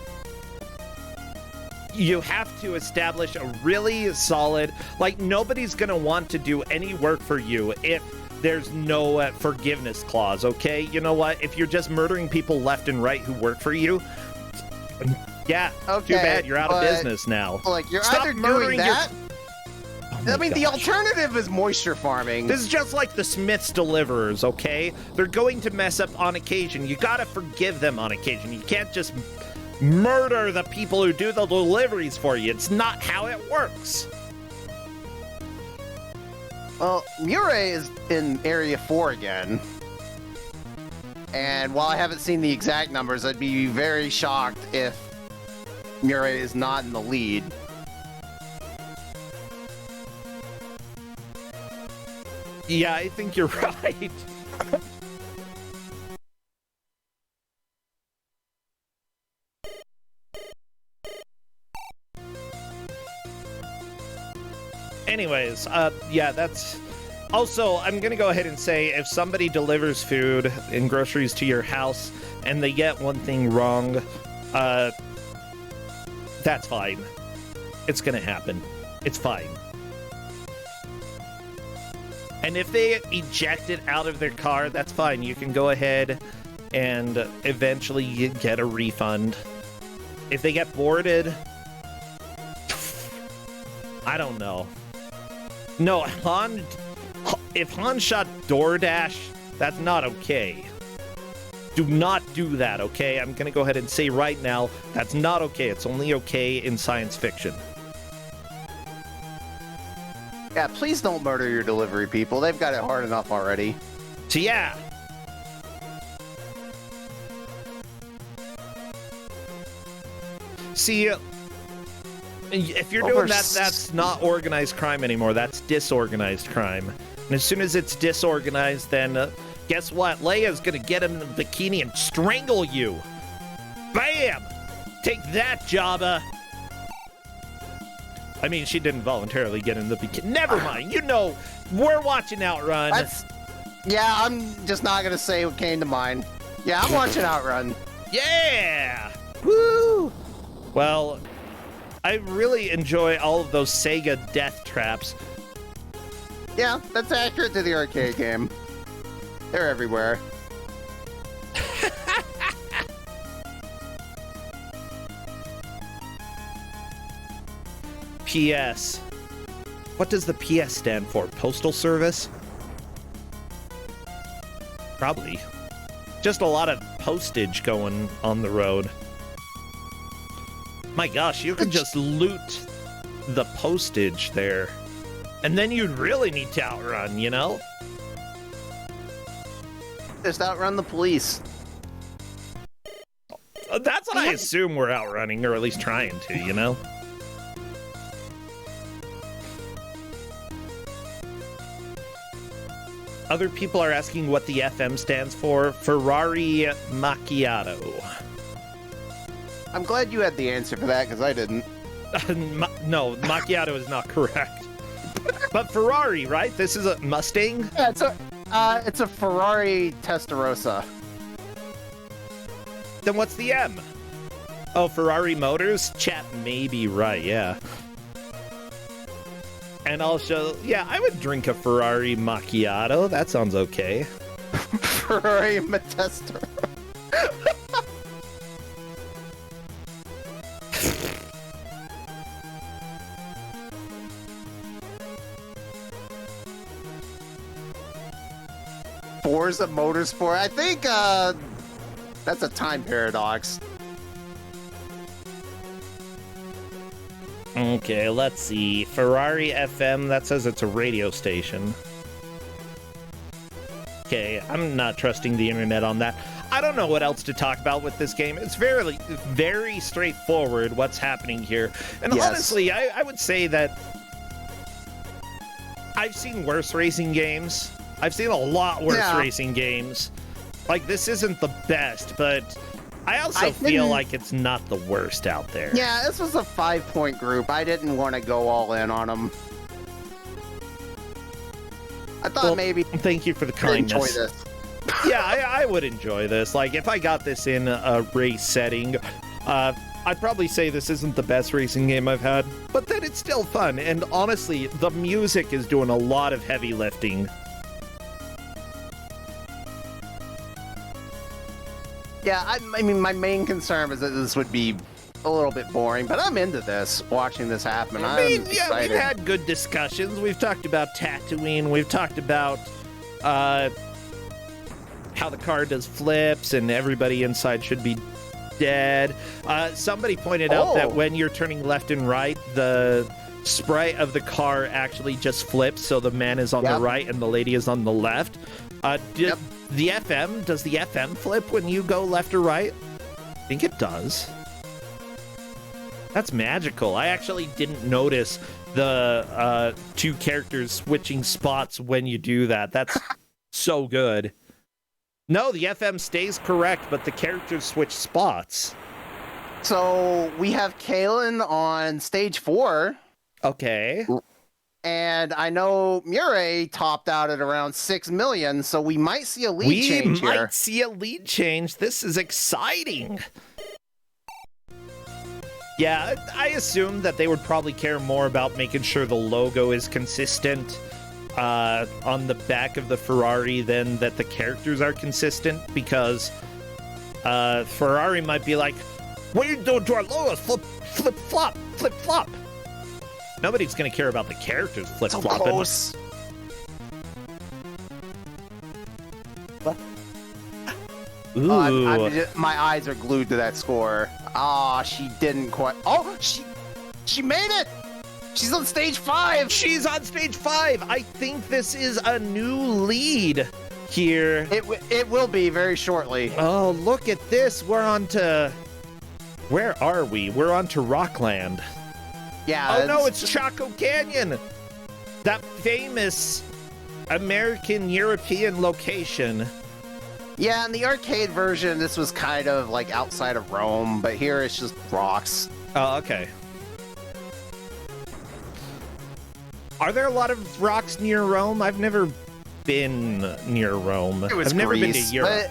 You have to establish a really solid, like, nobody's gonna want to do any work for you if there's no forgiveness clause, okay? You know what? If you're just murdering people left and right who work for you, yeah, Okay, too bad. You're out of business now. Like, you're Stop either doing murdering that. Oh my I mean, the gosh. alternative is moisture farming. This is just like the Smiths deliverers, okay? They're going to mess up on occasion. You gotta forgive them on occasion. You can't just murder the people who do the deliveries for you. It's not how it works. Well, Murray is in Area 4 again. And while I haven't seen the exact numbers, I'd be very shocked if Murray is not in the lead. Yeah, I think you're right. Anyways, yeah, that's... Also, I'm gonna go ahead and say, if somebody delivers food and groceries to your house and they get one thing wrong, that's fine. It's gonna happen. It's fine. And if they eject it out of their car, that's fine. You can go ahead and eventually get a refund. If they get boarded, I don't know. No, if Han shot DoorDash, that's not okay. Do not do that, okay? I'm gonna go ahead and say right now, that's not okay. It's only okay in science fiction. Yeah, please don't murder your delivery people. They've got it hard enough already. So yeah. See, if you're doing that, that's not organized crime anymore. That's disorganized crime. And as soon as it's disorganized, then guess what? Leia's gonna get in the bikini and strangle you. Bam! Take that, Jabba. I mean, she didn't voluntarily get in the bikini. Never mind. You know, we're watching OutRun. Yeah, I'm just not gonna say what came to mind. Yeah, I'm watching OutRun. Yeah! Woo! Well, I really enjoy all of those Sega death traps. Yeah, that's accurate to the arcade game. They're everywhere. PS. What does the PS stand for? Postal Service? Probably. Just a lot of postage going on the road. My gosh, you could just loot the postage there. And then you'd really need to outrun, you know? Just outrun the police. That's what I assume we're outrunning, or at least trying to, you know? Other people are asking what the FM stands for. Ferrari Macchiato. I'm glad you had the answer for that, because I didn't. No, Macchiato is not correct. But Ferrari, right? This is a Mustang? Yeah, it's a Ferrari Testarossa. Then what's the M? Oh, Ferrari Motors? Chat may be right, yeah. And also, yeah, I would drink a Ferrari Macchiato. That sounds okay. Ferrari Testarossa. Forza Motorsport. I think that's a time paradox. Okay, let's see. Ferrari FM, that says it's a radio station. Okay, I'm not trusting the internet on that. I don't know what else to talk about with this game. It's very straightforward what's happening here. And yes. Honestly, I would say that I've seen worse racing games. I've seen a lot worse racing games. Like, this isn't the best, but I also feel like it's not the worst out there. Yeah, this was a 5-point group. I didn't want to go all in on them. I thought maybe. Thank you for the I'd enjoy kindness. this. Yeah, I would enjoy this. Like, if I got this in a race setting, I'd probably say this isn't the best racing game I've had, but then it's still fun. And honestly, the music is doing a lot of heavy lifting. Yeah, I mean, my main concern is that this would be a little bit boring, but I'm into this, watching this happen. I mean, yeah, we've had good discussions. We've talked about Tatooine. We've talked about how the car does flips and everybody inside should be dead. Somebody pointed out that when you're turning left and right, the sprite of the car actually just flips, so the man is on the right and the lady is on the left. The FM, does the FM flip when you go left or right? I think it does. That's magical. I actually didn't notice the two characters switching spots when you do that. That's so good. No, the FM stays correct, but the characters switch spots. So we have Kalen on stage 4. Okay. And I know Murray topped out at around 6 million, so we might see a lead change here. We might see a lead change. This is exciting. Yeah, I assumed that they would probably care more about making sure the logo is consistent on the back of the Ferrari than that the characters are consistent, because Ferrari might be like, what are you doing to our logo? Flip, flop, flip, flop. Nobody's going to care about the characters flip-flopping. So close. Ooh. My eyes are glued to that score. Ah, she didn't quite. Oh, she made it. She's on stage 5. She's on stage 5. I think this is a new lead here. It will be very shortly. Oh, look at this. We're on to... Where are we? We're on to Rockland. Yeah. Oh, no, it's Chaco Canyon. That famous American-European location. Yeah, in the arcade version, this was kind of like outside of Rome, but here it's just rocks. Oh, okay. Are there a lot of rocks near Rome? I've never been near Rome. I've never been to Europe. But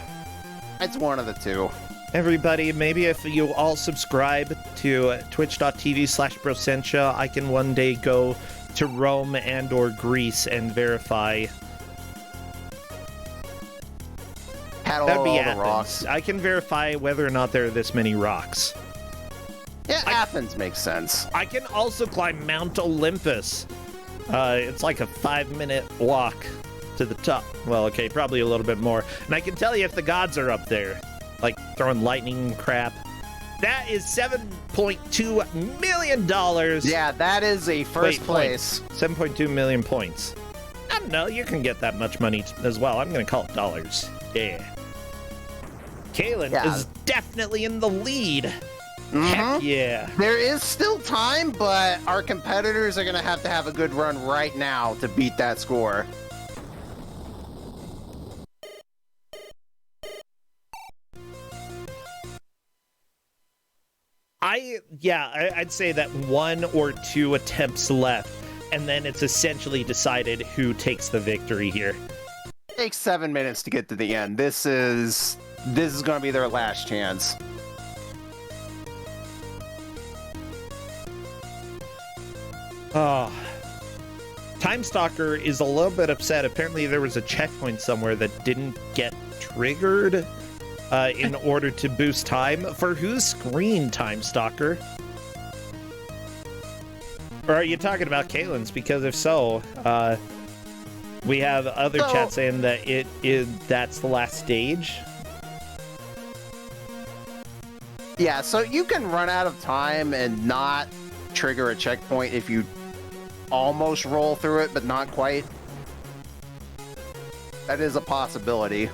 it's one of the two. Everybody, maybe if you all subscribe to twitch.tv/Brosentia, I can one day go to Rome and or Greece and verify. That'd be Athens. Rocks. I can verify whether or not there are this many rocks. Yeah, Athens makes sense. I can also climb Mount Olympus. It's like a 5-minute walk to the top. Well, okay, probably a little bit more. And I can tell you if the gods are up there, like throwing lightning crap. That is $7.2 million. Yeah, that is a first place. 7.2 million points. I don't know, you can get that much money as well. I'm going to call it dollars. Yeah. Kalen is definitely in the lead. Mm-hmm. Heck yeah. There is still time, but our competitors are going to have a good run right now to beat that score. I'd say that 1 or 2 attempts left, and then it's essentially decided who takes the victory here. It takes 7 minutes to get to the end. This is going to be their last chance. Oh. Time Stalker is a little bit upset. Apparently there was a checkpoint somewhere that didn't get triggered in order to boost time. For whose screen, Time Stalker? Or are you talking about Kalen's? Because if so, we have other chat saying that that's the last stage. Yeah, so you can run out of time and not trigger a checkpoint if you almost roll through it, but not quite. That is a possibility.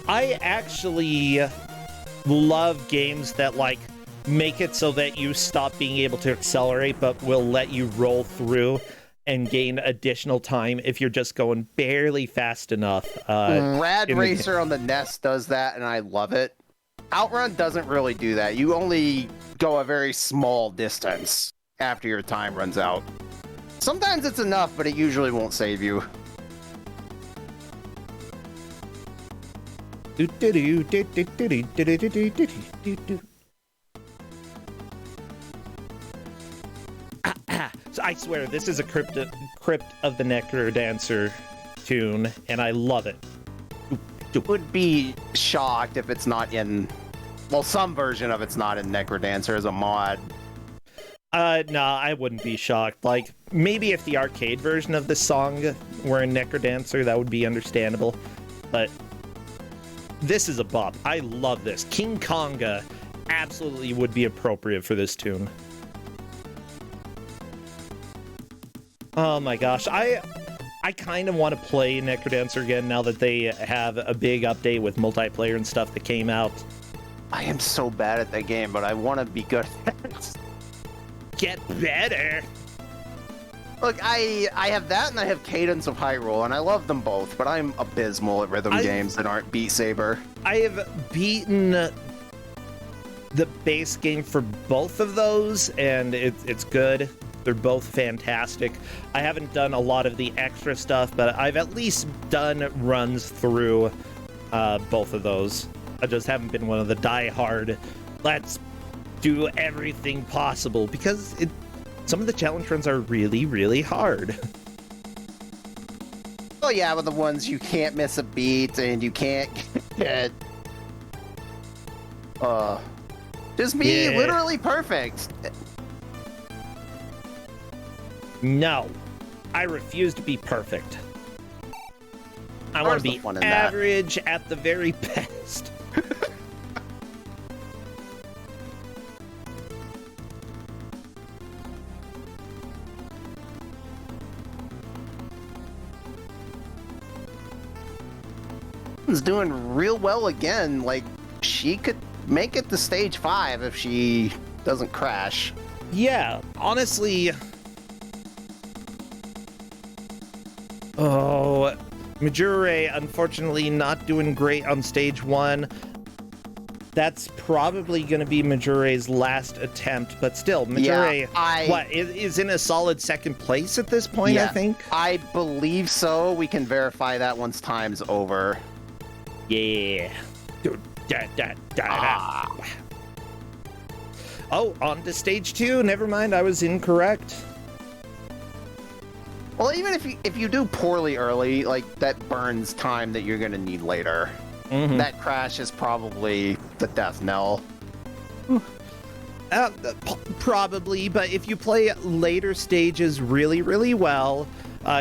I actually love games that like make it so that you stop being able to accelerate, but will let you roll through and gain additional time if you're just going barely fast enough. Rad Racer on the NES does that, and I love it. OutRun doesn't really do that. You only go a very small distance after your time runs out. Sometimes it's enough, but it usually won't save you. So I swear, this is a Crypt of the Necro Dancer tune, and I love it. Would be shocked if it's not in... Well, some version of it's not in Necrodancer as a mod. No, I wouldn't be shocked. Like, maybe if the arcade version of this song were in Necrodancer, that would be understandable. But this is a bop. I love this. King Konga absolutely would be appropriate for this tune. Oh my gosh, I kind of want to play Necrodancer again now that they have a big update with multiplayer and stuff that came out. I am so bad at that game, but I want to be good at it. Get better! Look, I have that and I have Cadence of Hyrule, and I love them both, but I'm abysmal at rhythm games that aren't Beat Saber. I have beaten the base game for both of those, and it's good. They're both fantastic. I haven't done a lot of the extra stuff, but I've at least done runs through both of those. I just haven't been one of the die-hard, let's do everything possible, because some of the challenge runs are really, really hard. Oh yeah, but the ones you can't miss a beat and you can't get... just be literally perfect. No, I refuse to be perfect. I want to be average at the very best. Is doing real well again. Like, she could make it to stage 5 if she doesn't crash. Yeah, honestly. Oh, Majure, unfortunately, not doing great on stage 1. That's probably going to be Majure's last attempt, but still, Majure, is in a solid second place at this point, I think? I believe so. We can verify that once time's over. Yeah. Oh, on to stage 2. Never mind, I was incorrect. Well, even if you do poorly early, like, that burns time that you're going to need later. Mm-hmm. That crash is probably the death knell. Probably, but if you play later stages really, really well,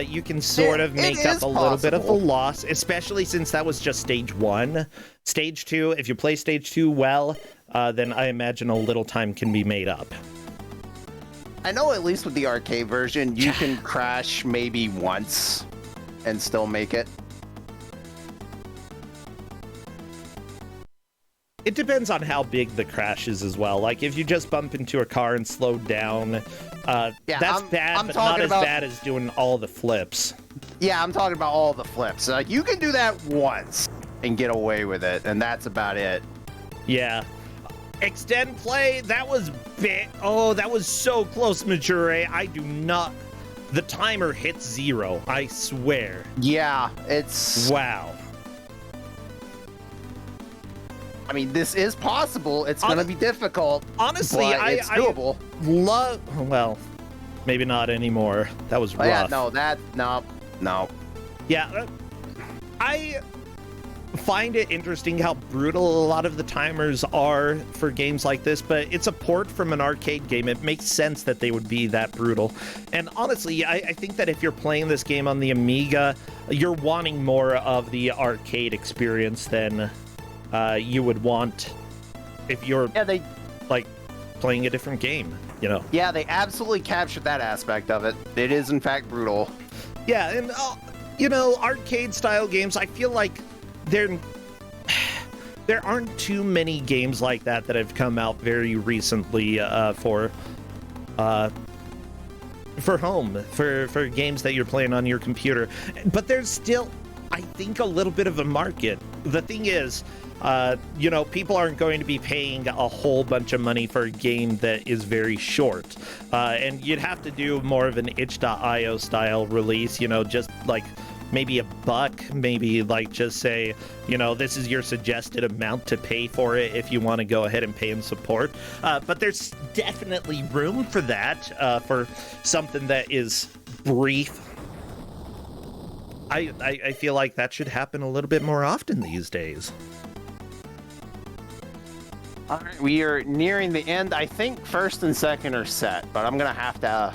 you can sort of make up a little bit of the loss, especially since that was just stage 1. Stage 2, if you play stage 2 well, then I imagine a little time can be made up. I know at least with the arcade version, you can crash maybe once and still make it. It depends on how big the crash is as well. Like, if you just bump into a car and slow down, that's bad, but not as bad as doing all the flips. Yeah, I'm talking about all the flips. Like, you can do that once and get away with it, and that's about it. Yeah. Extend play, that was oh, that was so close, Majure. I do not... The timer hits 0, I swear. Yeah, it's... Wow. I mean, this is possible. It's going to be difficult. Honestly, it's doable. Well, maybe not anymore. That was rough. Yeah, no. Yeah, I find it interesting how brutal a lot of the timers are for games like this, but it's a port from an arcade game. It makes sense that they would be that brutal. And honestly, I think that if you're playing this game on the Amiga, you're wanting more of the arcade experience than you would want if you're like playing a different game, you know? Yeah, they absolutely captured that aspect of it. It is, in fact, brutal. Yeah, and, you know, arcade-style games, I feel like there aren't too many games like that have come out very recently for home, for games that you're playing on your computer. But there's still, I think, a little bit of a market. The thing is, You know, people aren't going to be paying a whole bunch of money for a game that is very short. And you'd have to do more of an itch.io style release, you know, just like maybe $1, maybe like just say, you know, this is your suggested amount to pay for it if you want to go ahead and pay and support. But there's definitely room for that, for something that is brief. I feel like that should happen a little bit more often these days. All right, we are nearing the end. I think first and second are set, but I'm going to have to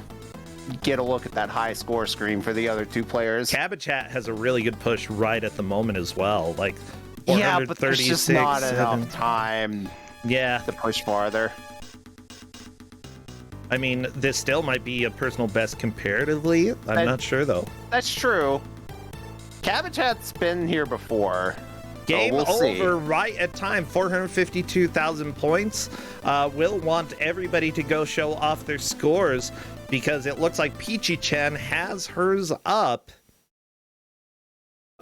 get a look at that high score screen for the other two players. Cabbage Hat has a really good push right at the moment as well. Like, yeah, but there's just not enough time to push farther. I mean, this still might be a personal best comparatively. I'm not sure, though. That's true. Cabbage Hat's been here before. Game we'll over right at time, 452,000 points. We'll want everybody to go show off their scores because it looks like Peachy-chan has hers up.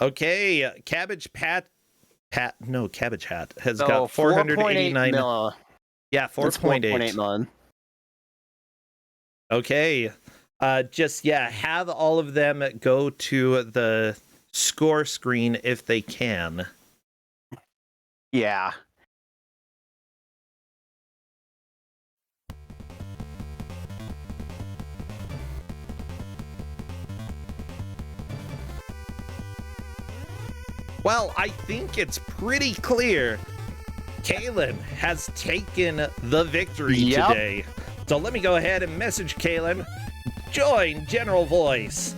Okay, Cabbage Hat has got 489. Yeah, 4.8 million. Okay, have all of them go to the score screen if they can. Yeah. Well, I think it's pretty clear Kalen has taken the victory today. So let me go ahead and message Kalen. Join General Voice.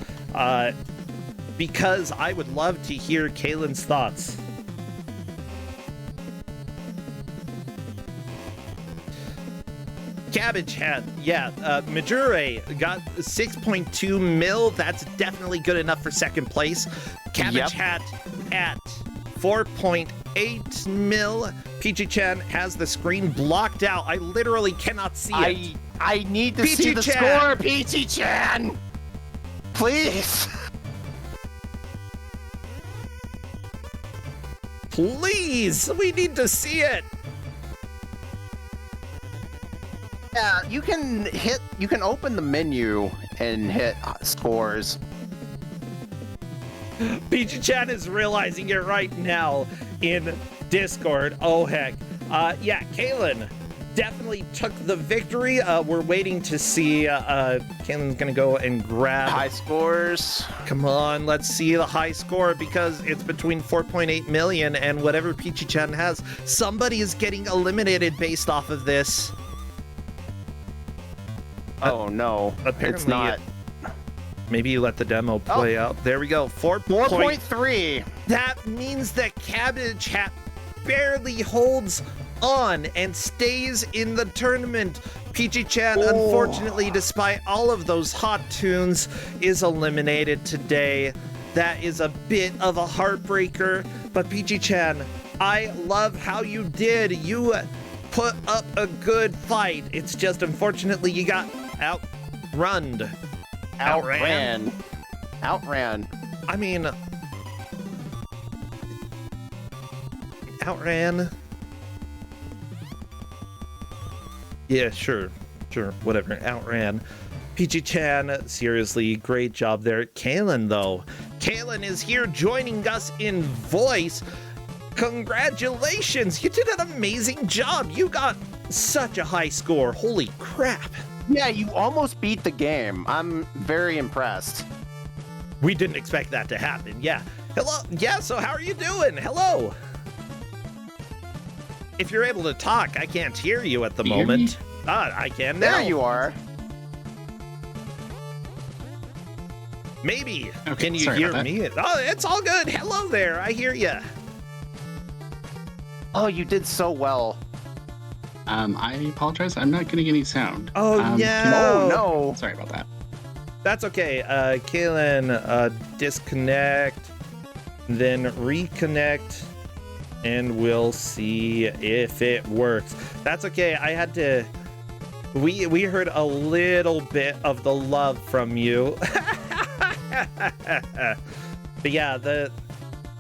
Because I would love to hear Kalen's thoughts. Cabbage Hat, Majure got 6.2 mil. That's definitely good enough for second place. Cabbage Hat at 4.8 mil. Peachy-chan has the screen blocked out. I literally cannot see it. I need to see the score, Peachy-chan! Please! Please! We need to see it! Yeah, you can open the menu and hit scores. Peachy-chan is realizing it right now in Discord. Oh, heck. Kalen definitely took the victory. We're waiting to see. Kalen's going to go and grab high scores. Come on, let's see the high score because it's between 4.8 million and whatever Peachy-chan has. Somebody is getting eliminated based off of this. Oh, no. Apparently it's not. Maybe you let the demo play out. There we go. 4.3. That means that Cabbage Hat barely holds on and stays in the tournament. Peachy-chan, unfortunately, despite all of those hot tunes, is eliminated today. That is a bit of a heartbreaker. But Peachy-chan, I love how you did. You put up a good fight. It's just, unfortunately, you got outran. I mean, outran. Yeah, sure, whatever. Outran. Peachy-chan, seriously, great job there. Kalen, though. Kalen is here joining us in voice. Congratulations! You did an amazing job. You got such a high score. Holy crap. Yeah, you almost beat the game. I'm very impressed. We didn't expect that to happen. Yeah. Hello. Yeah, so how are you doing? Hello. If you're able to talk, I can't hear you at the moment. I can now. There you are. Maybe. Okay, can you hear me? Oh, it's all good. Hello there. I hear you. Oh, you did so well. I apologize. I'm not getting any sound. Oh, Oh, no. Sorry about that. That's okay. Kalen, disconnect, then reconnect, and we'll see if it works. That's okay. I had to... We heard a little bit of the love from you. But yeah, the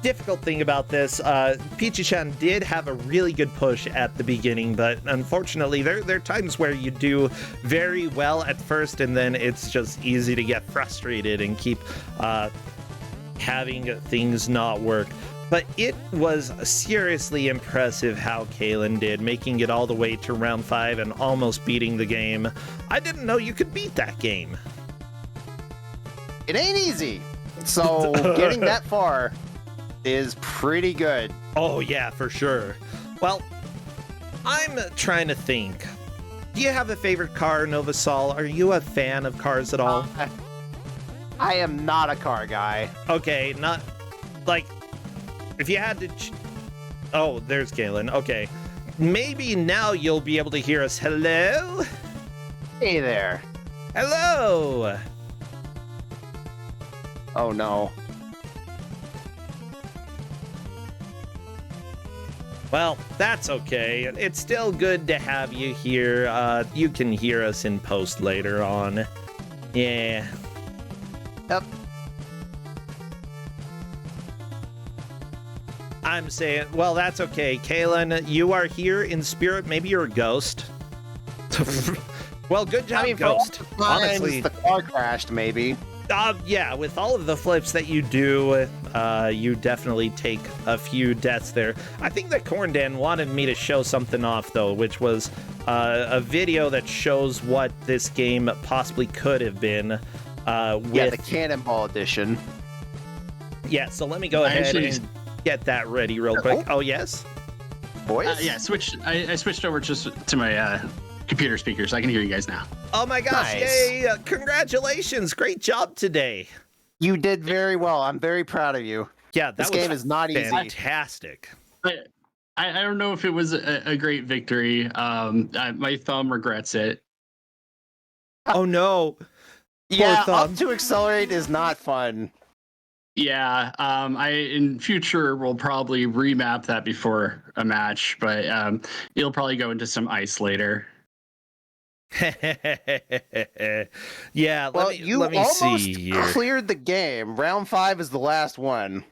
difficult thing about this, Peachy-chan did have a really good push at the beginning, but unfortunately there are times where you do very well at first and then it's just easy to get frustrated and keep having things not work. But it was seriously impressive how Kalen did, making it all the way to round 5 and almost beating the game. I didn't know you could beat that game. It ain't easy. So getting that far is pretty good. Oh yeah, for sure. Well, I'm trying to think. Do you have a favorite car, Novasol? Are you a fan of cars at all? I am not a car guy. Okay, not like if you had to. Oh, there's Galen. Okay, maybe now you'll be able to hear us. Hello. Hey there. Hello. Oh no. Well, that's okay. It's still good to have you here. You can hear us in post later on. Yeah. Yep. I'm saying, well, that's okay. Kalen, you are here in spirit. Maybe you're a ghost. Well, good job, Ghost. Honestly, the car crashed, maybe. Yeah, with all of the flips that you do, you definitely take a few deaths there. I think that Corndan wanted me to show something off, though, which was a video that shows what this game possibly could have been. Yeah, the Cannonball Edition. Yeah, so let me go ahead and get that ready real quick. Oh, yes? Boys? Yeah, I switched over just to my computer speaker, so I can hear you guys now. Oh my gosh, nice. Yay! Congratulations, great job today. You did very well. I'm very proud of you. Yeah, this game is not easy. Fantastic. I don't know if it was a great victory. My thumb regrets it. Oh no. Yeah, up to accelerate is not fun. Yeah, I in future will probably remap that before a match, but it'll probably go into some ice later. Yeah, well, let me almost see here. Cleared the game. Round 5 is the last one.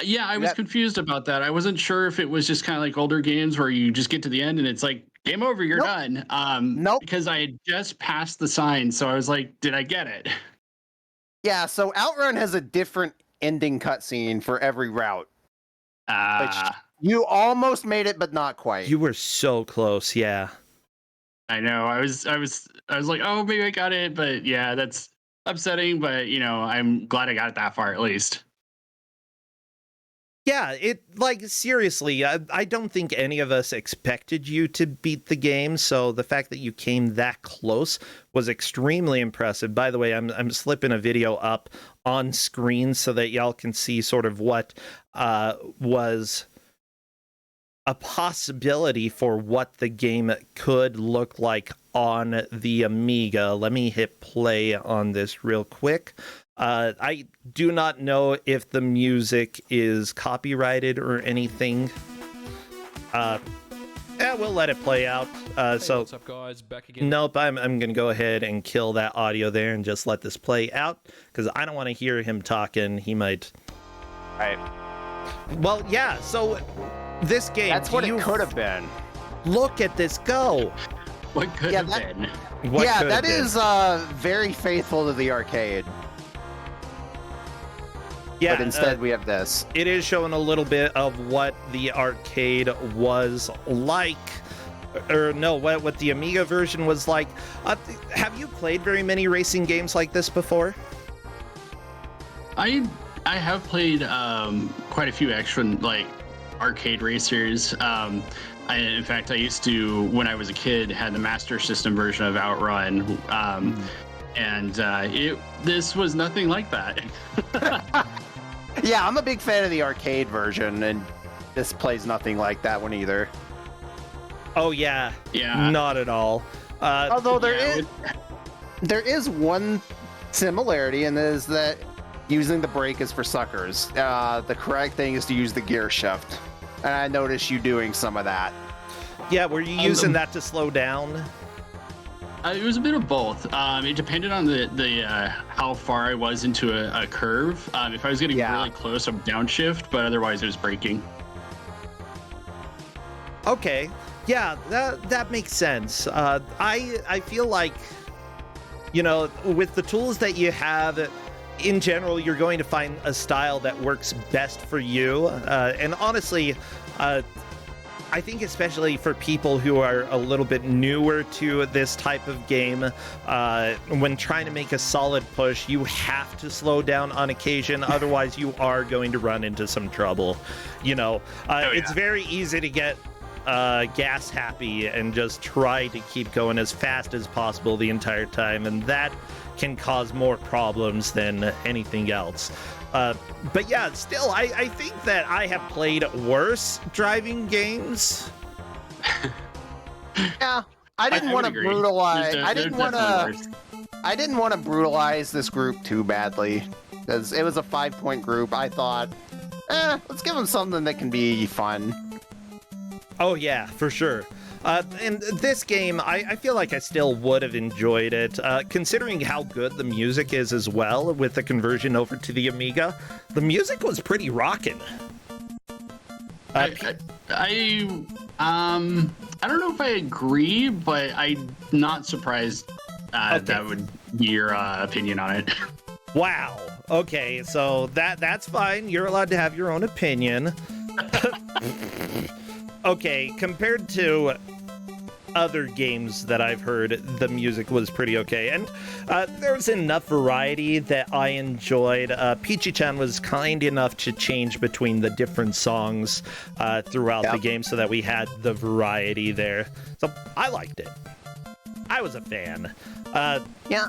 Yeah, I was confused about that. I wasn't sure if it was just kind of like older games where you just get to the end and it's like, game over, you're done. Nope. Because I had just passed the sign, so I was like, did I get it? Yeah, so OutRun has a different ending cutscene for every route. You almost made it, but not quite. You were so close, yeah. I know. I was like, oh, maybe I got it, but yeah, that's upsetting. But you know, I'm glad I got it that far at least. Yeah, seriously, I don't think any of us expected you to beat the game, so the fact that you came that close was extremely impressive. By the way, I'm slipping a video up on screen so that y'all can see sort of what was a possibility for what the game could look like on the Amiga. Let me hit play on this real quick. I do not know if the music is copyrighted or anything. We'll let it play out. So what's up, guys? Back again. Nope, I'm gonna go ahead and kill that audio there and just let this play out because I don't want to hear him talking. He might. Right. Well, yeah. So this game. That's what it could have been. Look at this go. What could have been? That is very faithful to the arcade. Yeah, but instead we have this. It is showing a little bit of what the arcade was like, or no, what the Amiga version was like. Have you played very many racing games like this before? I have played quite a few extra like arcade racers. In fact, I used to, when I was a kid, had the Master System version of OutRun, and this was nothing like that. Yeah, I'm a big fan of the arcade version, and this plays nothing like that one either. Oh yeah, not at all. Although there is one similarity, and that is that using the brake is for suckers. The correct thing is to use the gear shift, and I noticed you doing some of that. Yeah, were you using that to slow down? It was a bit of both. It depended on the how far I was into a curve. If I was getting really close, I would downshift, but otherwise it was braking. Okay, yeah, that makes sense. I feel like, you know, with the tools that you have, in general, you're going to find a style that works best for you. And honestly, I think especially for people who are a little bit newer to this type of game, when trying to make a solid push, you have to slow down on occasion. Otherwise, you are going to run into some trouble. You know, it's very easy to get gas happy and just try to keep going as fast as possible the entire time, and that can cause more problems than anything else. But yeah, still, I think that I have played worse driving games. Yeah, I didn't want to brutalize. I didn't want to brutalize this group too badly, because it was a 5-point group. I thought, let's give them something that can be fun. Oh yeah, for sure. And this game, I feel like I still would have enjoyed it, considering how good the music is as well with the conversion over to the Amiga. The music was pretty rockin'. I don't know if I agree, but I'm not surprised that would be your opinion on it. Wow. Okay, so that's fine. You're allowed to have your own opinion. Okay, compared to other games that I've heard, the music was pretty okay, and there's enough variety that I enjoyed. Peachy-chan was kind enough to change between the different songs throughout the game so that we had the variety there. So I liked it. I was a fan. Yeah.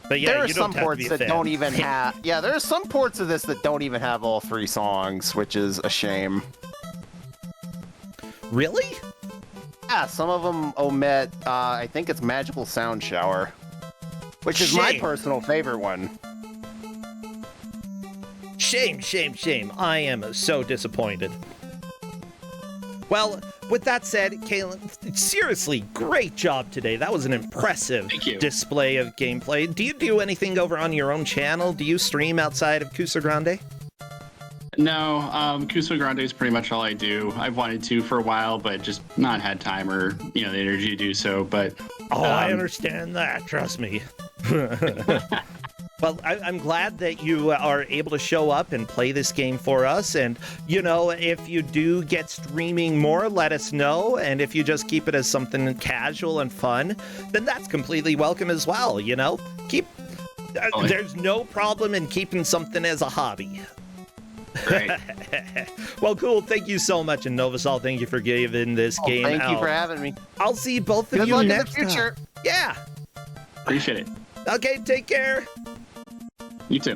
But yeah, there are you some don't have ports to be a that fan. don't even have. Yeah, there are some ports of this that don't even have all 3 songs, which is a shame. Really? Yeah, some of them omit, I think it's Magical Sound Shower, which is my personal favorite one. Shame, shame, shame. I am so disappointed. Well, with that said, Caitlin, seriously, great job today. That was an impressive display of gameplay. Do you do anything over on your own channel? Do you stream outside of Kusog7ande? No, Kusog7ande is pretty much all I do. I've wanted to for a while, but just not had time or, the energy to do so, but... I understand that, trust me. Well, I'm glad that you are able to show up and play this game for us, and, if you do get streaming more, let us know, and if you just keep it as something casual and fun, then that's completely welcome as well, There's no problem in keeping something as a hobby. Great. Well, cool. Thank you so much, and Novasol, thank you for giving this game Thank out. you for having me. I'll see both of Good you luck next in the future. time. Yeah. Appreciate it. Okay, take care. You too.